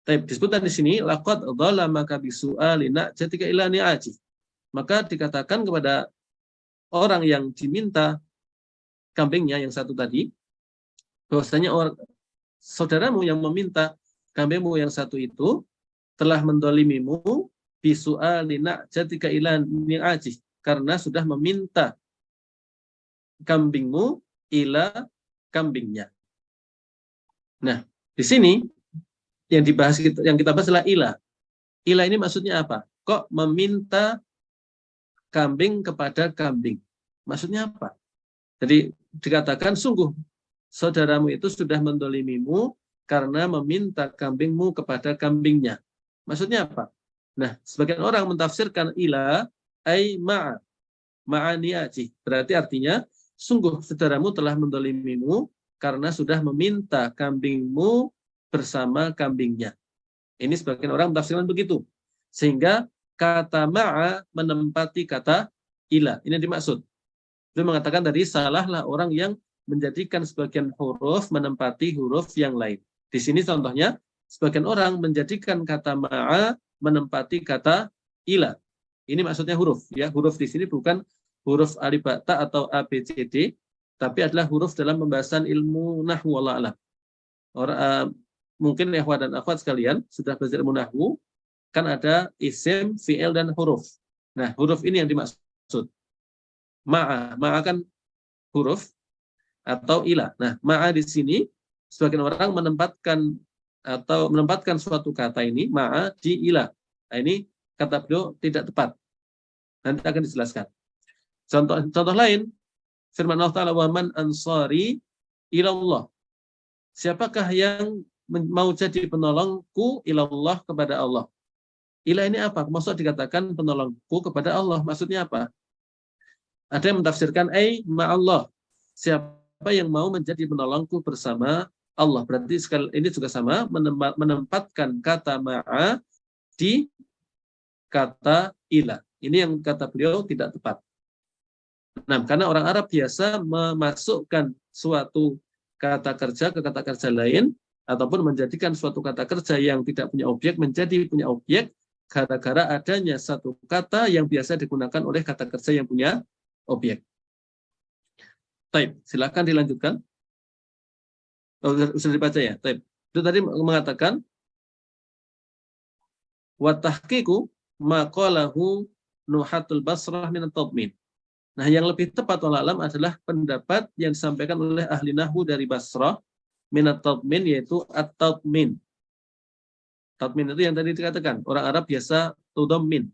disebutkan di sini laqad dhalamaka bisu'ali na'jatika ila ni'aji. Maka dikatakan kepada orang yang diminta kambingnya yang satu tadi, bahwasanya saudaramu yang meminta kambingmu yang satu itu telah mendolimimu bisu'ali na'jatika ila ni'aji, karena sudah meminta kambingmu ila kambingnya. Nah, di sini yang dibahas yang kita bahas adalah ila. Ila ini maksudnya apa? Kok meminta kambing kepada kambing? Maksudnya apa? Jadi dikatakan sungguh saudaramu itu sudah mendolimimu karena meminta kambingmu kepada kambingnya. Maksudnya apa? Nah, sebagian orang mentafsirkan ila ay ma'a, ma'aniyaji. Berarti artinya sungguh saudaramu telah mendolimimu karena sudah meminta kambingmu bersama kambingnya. Ini sebagian orang mentafsirkan begitu. Sehingga kata ma'a menempati kata ila. Ini dimaksud. Itu mengatakan tadi salahlah orang yang menjadikan sebagian huruf menempati huruf yang lain. Di sini contohnya, sebagian orang menjadikan kata ma'a menempati kata ila. Ini maksudnya huruf. Ya, huruf di sini bukan huruf alif ba ta atau a b c d, tapi adalah huruf dalam pembahasan ilmu nahwu wallahu a'lam. Mungkin ikhwan dan akhwat sekalian sudah belajar ilmu nahwu, kan ada isim, fi'il dan huruf. Nah, huruf ini yang dimaksud. Ma'a kan huruf atau ila. Nah, ma'a di sini sebagian orang menempatkan suatu kata ini ma'a di ila. Nah, ini kata beliau tidak tepat. Nanti akan dijelaskan. Contoh lain, firman Allah Ta'ala, wa man ansari ilallah. Siapakah yang mau jadi penolongku ilallah kepada Allah? Ila ini apa? Maksud dikatakan penolongku kepada Allah. Maksudnya apa? Ada yang mentafsirkan ma'allah. Siapa yang mau menjadi penolongku bersama Allah. Berarti ini juga sama, menempatkan kata ma'a di kata ila. Ini yang kata beliau tidak tepat. Nah, karena orang Arab biasa memasukkan suatu kata kerja ke kata kerja lain, ataupun menjadikan suatu kata kerja yang tidak punya objek menjadi punya objek, gara-gara adanya satu kata yang biasa digunakan oleh kata kerja yang punya objek. Taib, silakan dilanjutkan. Sudah dibaca ya? Taib. Itu tadi mengatakan wa tahqiqu ma qalahu Nuhatul Basrah min at-tadmin. Nah, yang lebih tepat alam adalah pendapat yang disampaikan oleh ahli nahwu dari Basrah min at-tadmin, yaitu at-tadmin. Tadmin itu yang tadi dikatakan, orang Arab biasa tudammin.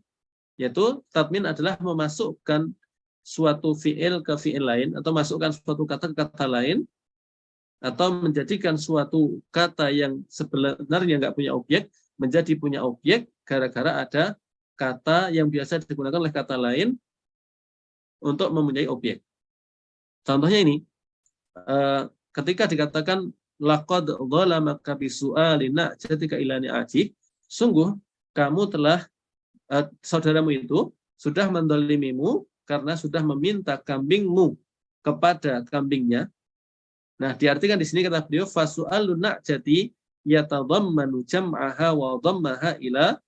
Yaitu tadmin adalah memasukkan suatu fi'il ke fi'il lain, atau masukkan suatu kata ke kata lain, atau menjadikan suatu kata yang sebenarnya nggak punya objek menjadi punya objek gara-gara ada kata yang biasa digunakan oleh kata lain untuk mempunyai objek. Contohnya ini, ketika dikatakan laqad dhalamaka bisu'ali na'jatika ila ni'aji, sungguh kamu telah saudaramu itu sudah mendolimimu karena sudah meminta kambingmu kepada kambingnya. Nah, diartikan di sini kata beliau fasu'alu na'jati yatadhammanu jam'aha wa dhammaha ila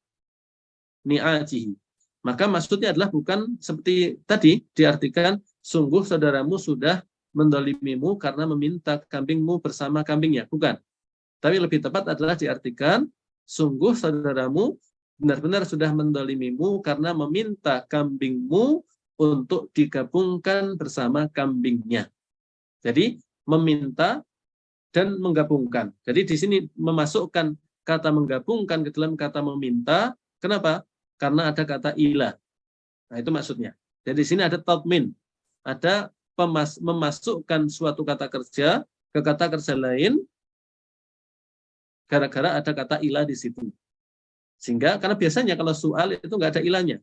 ni'ajihi. Maka maksudnya adalah bukan seperti tadi diartikan sungguh saudaramu sudah mendolimimu karena meminta kambingmu bersama kambingnya. Bukan. Tapi lebih tepat adalah diartikan sungguh saudaramu benar-benar sudah mendolimimu karena meminta kambingmu untuk digabungkan bersama kambingnya. Jadi meminta dan menggabungkan. Jadi di sini memasukkan kata menggabungkan ke dalam kata meminta. Kenapa? Karena ada kata ila. Nah, itu maksudnya. Jadi di sini ada tadmin. Ada memasukkan suatu kata kerja ke kata kerja lain gara-gara ada kata ila di situ. Sehingga karena biasanya kalau soal itu nggak ada ilahnya.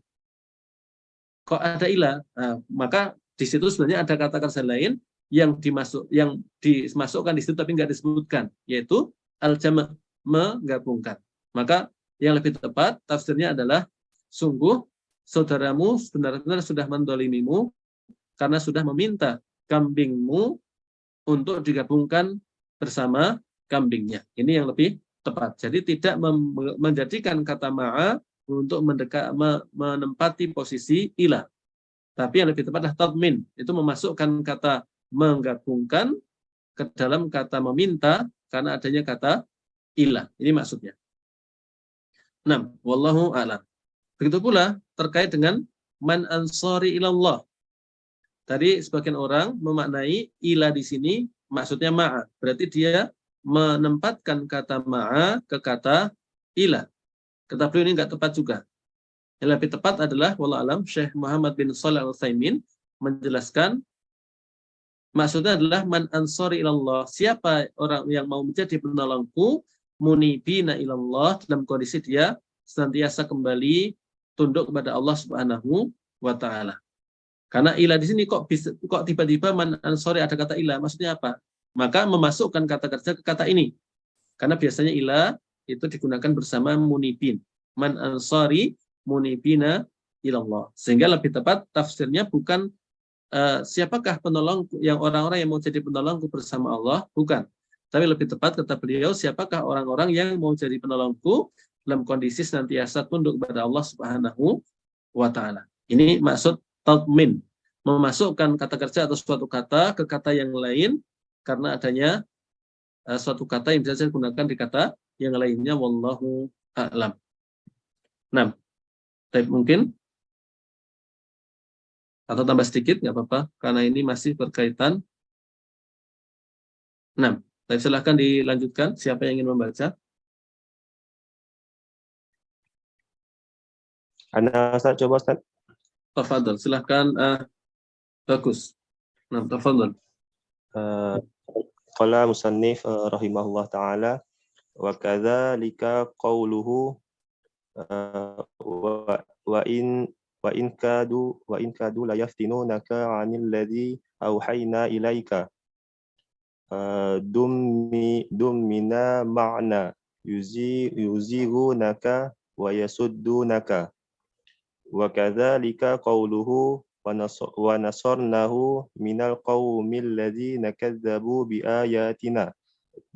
Kok ada ilah? Nah, maka di situ sebenarnya ada kata kerja lain yang dimasukkan di situ tapi nggak disebutkan, yaitu al-jama', menggabungkan. Maka yang lebih tepat tafsirnya adalah sungguh saudaramu benar-benar sudah mendolimimu karena sudah meminta kambingmu untuk digabungkan bersama kambingnya. Ini yang lebih tepat. Jadi tidak menjadikan kata ma'a untuk menempati posisi ilah. Tapi yang lebih tepat adalah tadmin. Itu memasukkan kata menggabungkan ke dalam kata meminta karena adanya kata ilah. Ini maksudnya. 6. Wallahu a'lam. Begitu pula terkait dengan man ansari ilallah. Tadi sebagian orang memaknai ilah di sini maksudnya ma'a. Berarti dia menempatkan kata ma'a ke kata ilah. Kata beliau ini enggak tepat juga. Yang lebih tepat adalah wallahu alam Syekh Muhammad bin Shalih Al-Utsaimin menjelaskan maksudnya adalah man ansari ilallah, siapa orang yang mau menjadi penolongku munibina ilallah, dalam kondisi dia senantiasa kembali tunduk kepada Allah Subhanahu wa taala. Karena ilah di sini kok tiba-tiba man ansari ada kata ilah, maksudnya apa? Maka memasukkan kata kerja ke kata ini. Karena biasanya ilah itu digunakan bersama munibin. Man ansari munibina ilallah. Sehingga lebih tepat tafsirnya bukan siapakah penolong yang orang-orang yang mau jadi penolongku bersama Allah, bukan. Tapi lebih tepat kata beliau, siapakah orang-orang yang mau jadi penolongku dalam kondisi senantiasa tunduk kepada Allah Subhanahu wa taala. Ini maksud tadmin, memasukkan kata kerja atau suatu kata ke kata yang lain karena adanya suatu kata yang bisa digunakan di kata yang lainnya. Wallahu a'lam. 6. Tapi mungkin atau tambah sedikit nggak apa-apa karena ini masih berkaitan. 6. Tapi silahkan dilanjutkan. Siapa yang ingin membaca? Ana Ustaz, coba Ustaz. Tafadhol. Silahkan. Bagus. 6. Tafadhol. Qala musannif rahimahullah ta'ala wa kadzalika qauluhu wa in kadu la yaftinunaka 'anil ladzi auhayna ilaika dummina ma'na yuzigunaka wa yasuddunaka wa kadzalika qauluhu wa nasarnahu minal qaumil ladzina kadzdzabu biayatina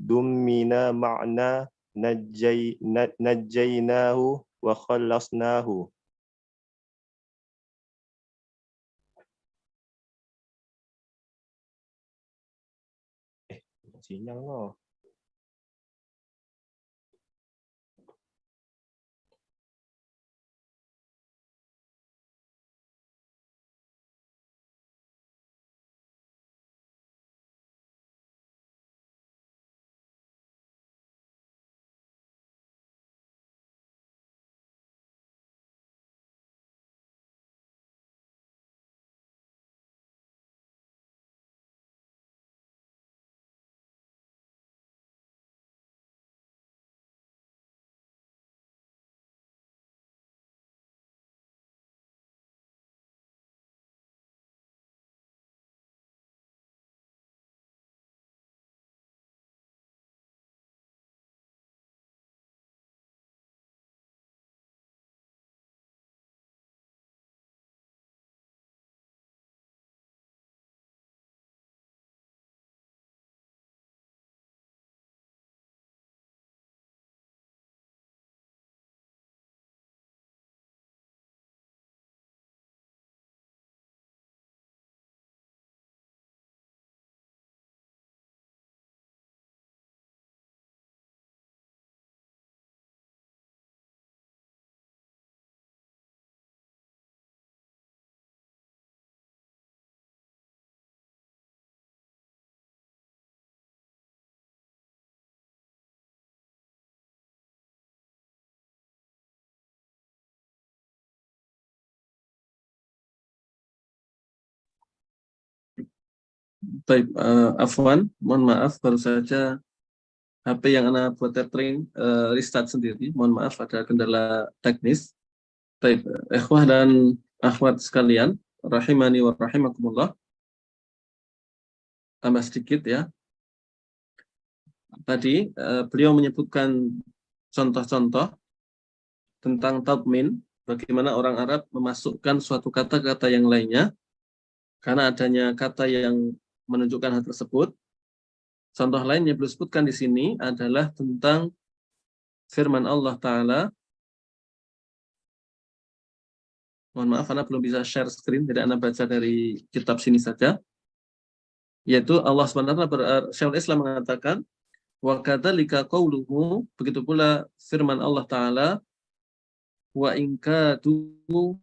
dummina ma'na najjaynahu wa khallasnahu. Sinyal loh. Baik, afwan, mohon maaf baru saja HP yang Anda buat tethering restart sendiri. Mohon maaf ada kendala teknis. Baik, ikhwah dan akhwat sekalian, rahimani wa rahimakumullah. Tambah sedikit ya. tadi beliau menyebutkan contoh-contoh tentang tadmin, bagaimana orang Arab memasukkan suatu kata-kata yang lainnya karena adanya kata yang menunjukkan hal tersebut. Contoh lain yang beliau sebutkan di sini adalah tentang firman Allah Ta'ala. Mohon maaf karena belum bisa share screen, tidak Anda baca dari kitab sini saja. Yaitu Allah SWT, Syekhul Islam mengatakan, wa kadzalika qauluhu, begitu pula firman Allah Ta'ala, wa in kadu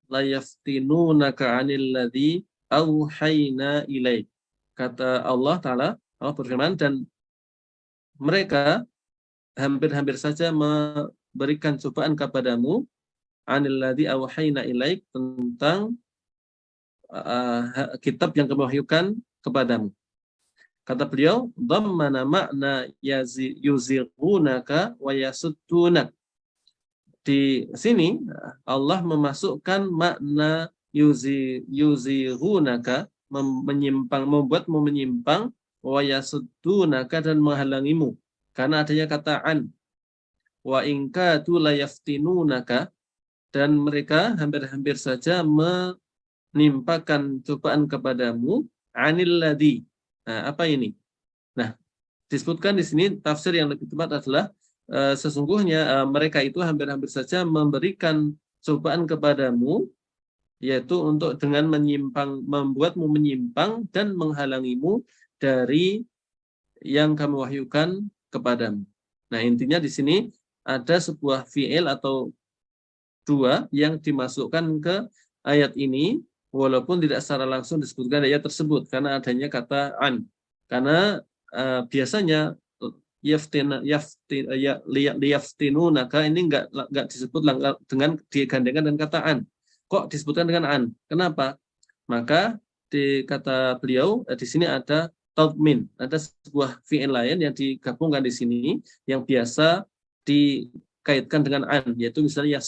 la yaftinunaka 'anil ladzi auhayna ilaik. Kata Allah Ta'ala, Allah berfirman, dan mereka hampir-hampir saja memberikan cobaan kepadamu 'anil ladzi auhayna ilaik, tentang kitab yang kami wahyukan kepadamu. Kata beliau, dhammana ma'na yuzighunaka wa yasuddunak. Di sini Allah memasukkan makna yuzighunaka, menyimpang, membuatmu menyimpang, wa yasuddunaka, dan menghalangimu, karena adanya kata an. Wa in kadu la yaftinunaka, dan mereka hampir-hampir saja menimpakan cobaan kepadamu, anil ladzi. Nah, apa ini? Nah, disebutkan di sini tafsir yang lebih tepat adalah sesungguhnya mereka itu hampir-hampir saja memberikan cobaan kepadamu, yaitu untuk dengan menyimpang, membuatmu menyimpang dan menghalangimu dari yang kami wahyukan kepadamu. Nah, intinya di sini ada sebuah fi'il atau dua yang dimasukkan ke ayat ini, walaupun tidak secara langsung disebutkan ayat tersebut karena adanya kata an. Karena biasanya liyaftinunaka ini enggak disebut dengan digandengkan dengan kata an. Kok disebutkan dengan an? Kenapa? Maka di kata beliau di sini ada tadmin, ada sebuah fi'il lain yang digabungkan di sini yang biasa dikaitkan dengan an, yaitu misalnya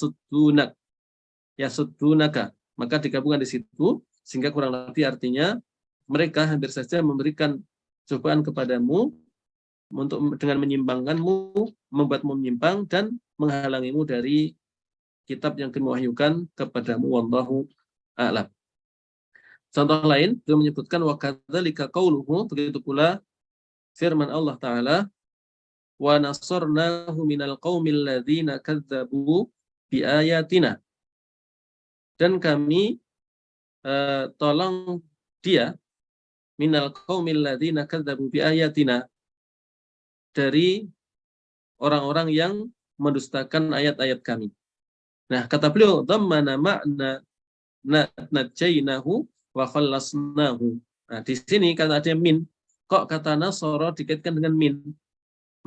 yasuddunaka, maka digabungkan di situ sehingga kurang lebih artinya mereka hampir saja memberikan cobaan kepadamu untuk dengan menyimpangkanmu, membuatmu menyimpang dan menghalangimu dari kitab yang kami wahyukan kepadamu, wallahu a'lam. Contoh lain, dia menyebutkan wa kadzalika qauluhu, begitu pula firman Allah Ta'ala, wa nasarnahu minal qaumil ladzina kadzdzabu bi ayatina. Dan kami tolong dia minal qaumil ladzina kadzdzabu bi ayatina, dari orang-orang yang mendustakan ayat-ayat kami. Nah, kata beliau, dhammana ma'na najainahu wa khallasnahu. Nah, di sini kata ada min. Kok kata nasara dikaitkan dengan min?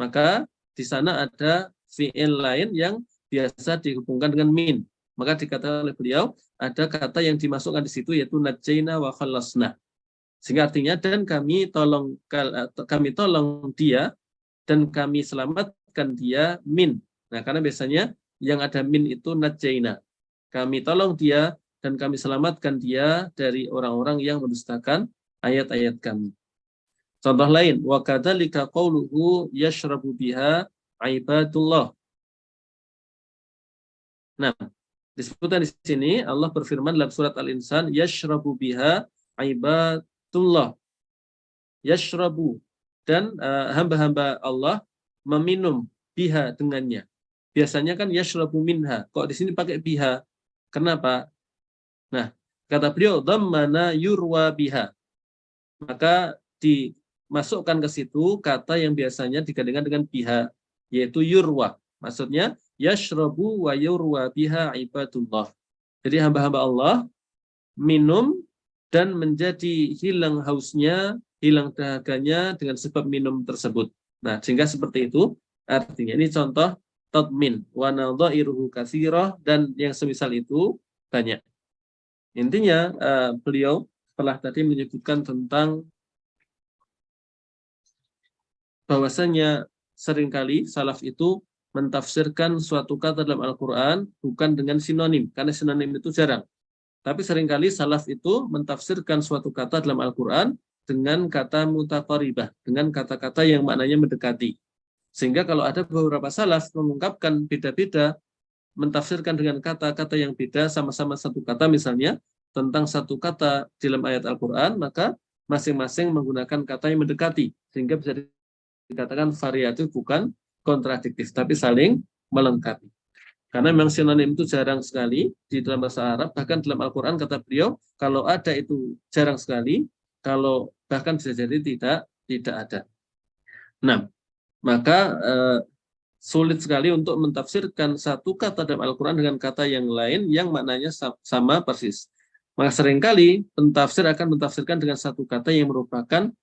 Maka di sana ada fi'il lain yang biasa dihubungkan dengan min. Maka dikatakan oleh beliau, ada kata yang dimasukkan di situ yaitu najaina wa khallasna. Sehingga artinya, dan kami tolong dia dan kami selamatkan dia min. Nah, karena biasanya yang ada min itu najaina. Kami tolong dia dan kami selamatkan dia dari orang-orang yang mendustakan ayat-ayat kami. Contoh lain, wa kadzalika qauluhu yashrabu biha ibadullah. Nah, disebutkan di sini Allah berfirman dalam surat Al-Insan, yashrabu biha ibadullah. Yashrabu, dan hamba-hamba Allah meminum biha dengannya. Biasanya kan yashrabu minha. Kok di sini pakai biha? Kenapa? Nah, kata beliau, dhammana yurwa biha. Maka dimasukkan ke situ kata yang biasanya digandengkan dengan biha, yaitu yurwa. Maksudnya yashrabu wa yurwa biha ibadullah. Jadi hamba-hamba Allah minum dan menjadi hilang hausnya, hilang dahaganya dengan sebab minum tersebut. Nah, sehingga seperti itu artinya. Ini contoh tadmin, wa nadhairuhu katsirah, dan yang semisal itu banyak. Intinya beliau telah tadi menyebutkan tentang bahwasanya seringkali salaf itu mentafsirkan suatu kata dalam Al-Quran bukan dengan sinonim, karena sinonim itu jarang. Tapi seringkali salaf itu mentafsirkan suatu kata dalam Al-Quran dengan kata mutaqaribah, dengan kata-kata yang maknanya mendekati. Sehingga kalau ada beberapa salaf mengungkapkan beda-beda, mentafsirkan dengan kata-kata yang beda, sama-sama satu kata misalnya, tentang satu kata dalam ayat Al-Quran, maka masing-masing menggunakan kata yang mendekati. Sehingga bisa dikatakan variatif, bukan kontradiktif, tapi saling melengkapi. Karena memang sinonim itu jarang sekali di dalam bahasa Arab, bahkan dalam Al-Quran kata beliau, kalau ada itu jarang sekali, kalau bahkan bisa jadi tidak ada. Nah, maka sulit sekali untuk mentafsirkan satu kata dalam Al-Quran dengan kata yang lain yang maknanya sama persis. Maka seringkali pentafsir akan mentafsirkan dengan satu kata yang merupakan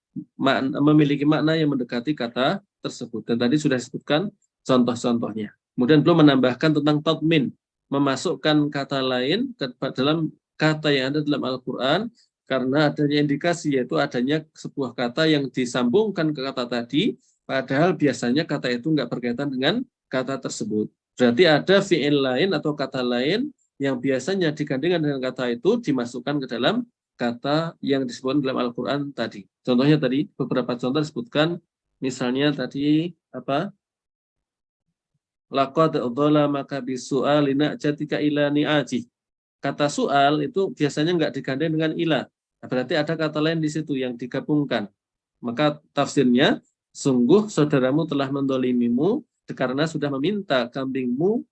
memiliki makna yang mendekati kata tersebut. Dan tadi sudah disebutkan contoh-contohnya. Kemudian belum menambahkan tentang tatmin, memasukkan kata lain ke dalam kata yang ada dalam Al-Quran, karena adanya indikasi, yaitu adanya sebuah kata yang disambungkan ke kata tadi, padahal biasanya kata itu nggak berkaitan dengan kata tersebut. Berarti ada fi'il lain atau kata lain yang biasanya digandingkan dengan kata itu dimasukkan ke dalam kata yang disebutkan dalam Al-Quran tadi. Contohnya tadi, beberapa contoh disebutkan, misalnya tadi apa? Laqad dhalamaka bisu'ali na'jatika ila ni'aji. Kata soal itu biasanya nggak digandeng dengan ila. Berarti ada kata lain di situ yang digabungkan. Maka tafsirnya, sungguh saudaramu telah mendolimimu karena sudah meminta kambingmu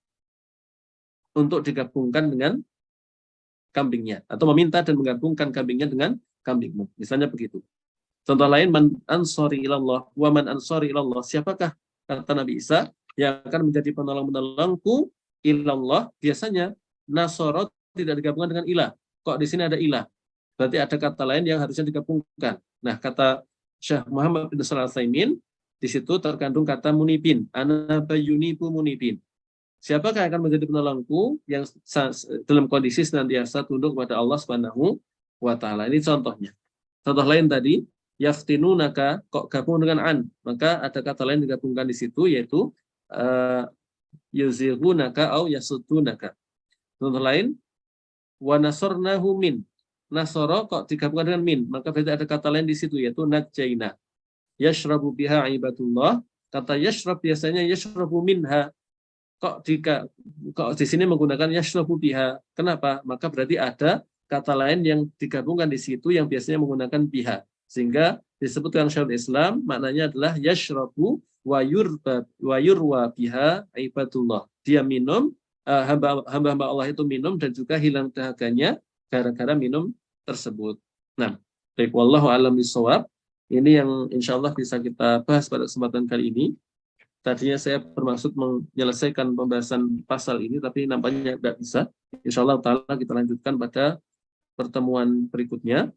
untuk digabungkan dengan kambingnya. Atau meminta dan menggabungkan kambingnya dengan kambingmu. Misalnya begitu. Contoh lain, man ansori ilallah wa man ansori ilallah. Siapakah, kata Nabi Isa, yang akan menjadi penolong-penolongku ilallah? Biasanya nasoro tidak digabungkan dengan ilah. Kok di sini ada ilah? Berarti ada kata lain yang harusnya digabungkan. Nah, kata Syekh Muhammad bin Shalih Al-Utsaimin, di situ terkandung kata munibin. Ana bayunibu munibin. Siapakah yang akan menjadi penolongku yang dalam kondisi senantiasa tunduk kepada Allah Subhanahu wa taala. Ini contohnya. Contoh lain tadi, yaftinunaka, kok gabung dengan an, maka ada kata lain digabungkan di situ, yaitu yuzighunaka au yasuddunaka. Contoh lain, wa nasarnahu min. Nasara kok digabungkan dengan min, maka berarti ada kata lain di situ, yaitu najjaina. Yashrabu biha ibadullah. Kata yashrab biasanya yashrabu minha. Kok di sini menggunakan yashrabu biha. Kenapa? Maka berarti ada kata lain yang digabungkan di situ yang biasanya menggunakan biha. Sehingga disebutkan Syekhul Islam, maknanya adalah yashrabu wa yurwa biha ibadullah. Dia minum, hamba-hamba Allah itu minum dan juga hilang dahaganya gara-gara minum tersebut. Nah, baik, wallahu a'lam bishawab. Ini yang insya Allah bisa kita bahas pada kesempatan kali ini. Tadinya saya bermaksud menyelesaikan pembahasan pasal ini, tapi nampaknya tidak bisa. Insya Allah ta'ala kita lanjutkan pada pertemuan berikutnya.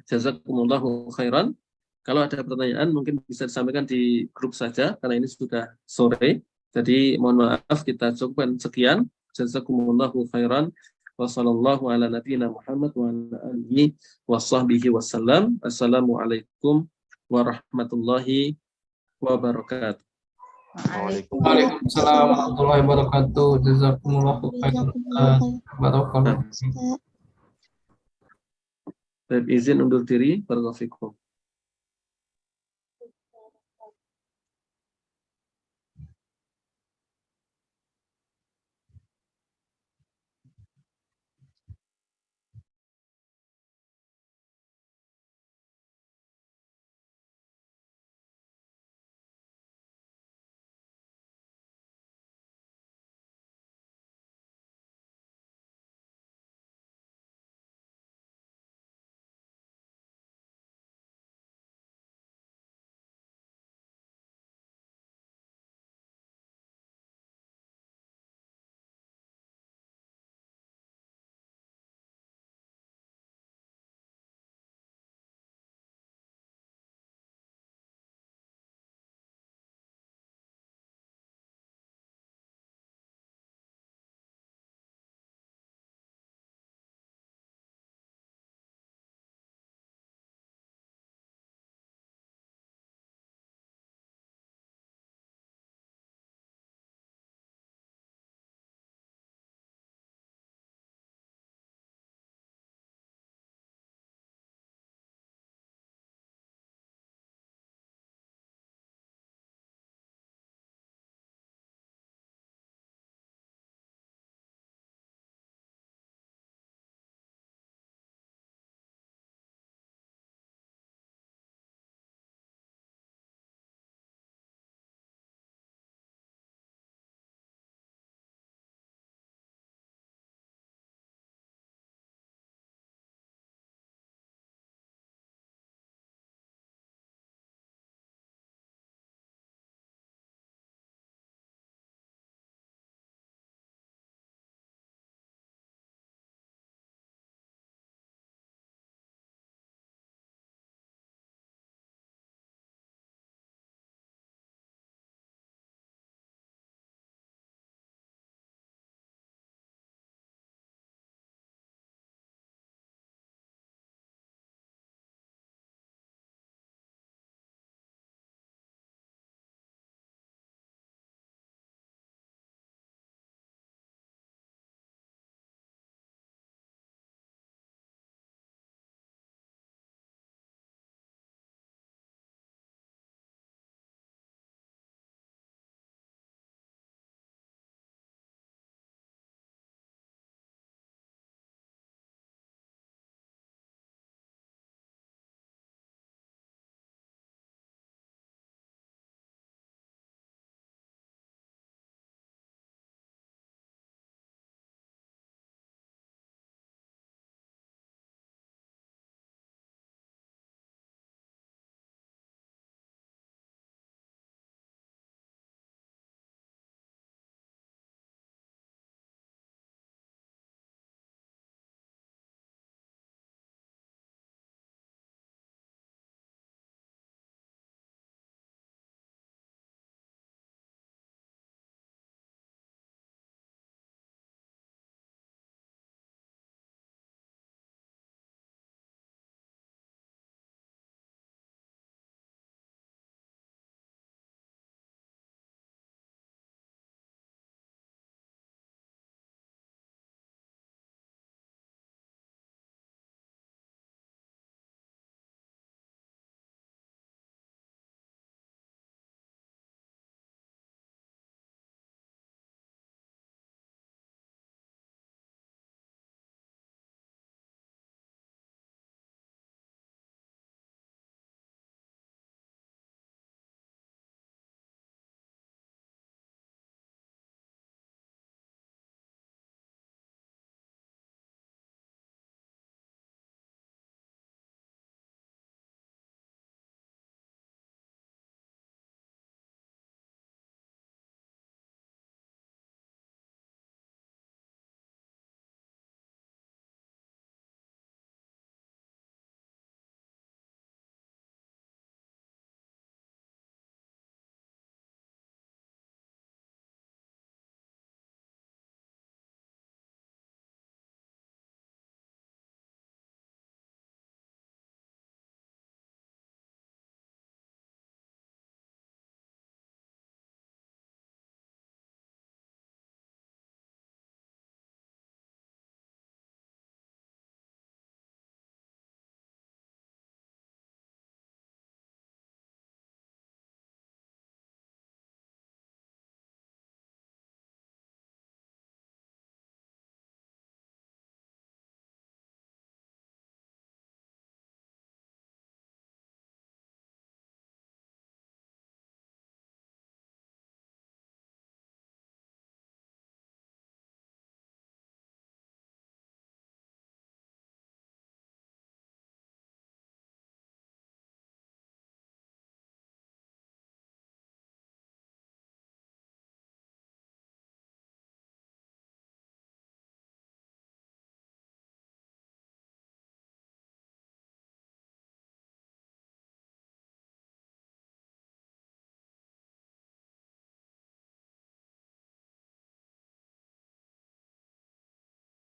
Jazakumullahu khairan. Kalau ada pertanyaan mungkin bisa disampaikan di grup saja, karena ini sudah sore. Jadi mohon maaf, kita cukupkan sekian. Jazakumullahu khairan. Wassallallahu ala nabiyyina Muhammad wa ala alihi wa sahbihi wasallam. Assalamualaikum warahmatullahi wabarakatuh. Waalaikumsalam warahmatullahi wabarakatuh. Jazakumullahu khairan. Barakallahu. Izin undur diri. Barakallahu fikum.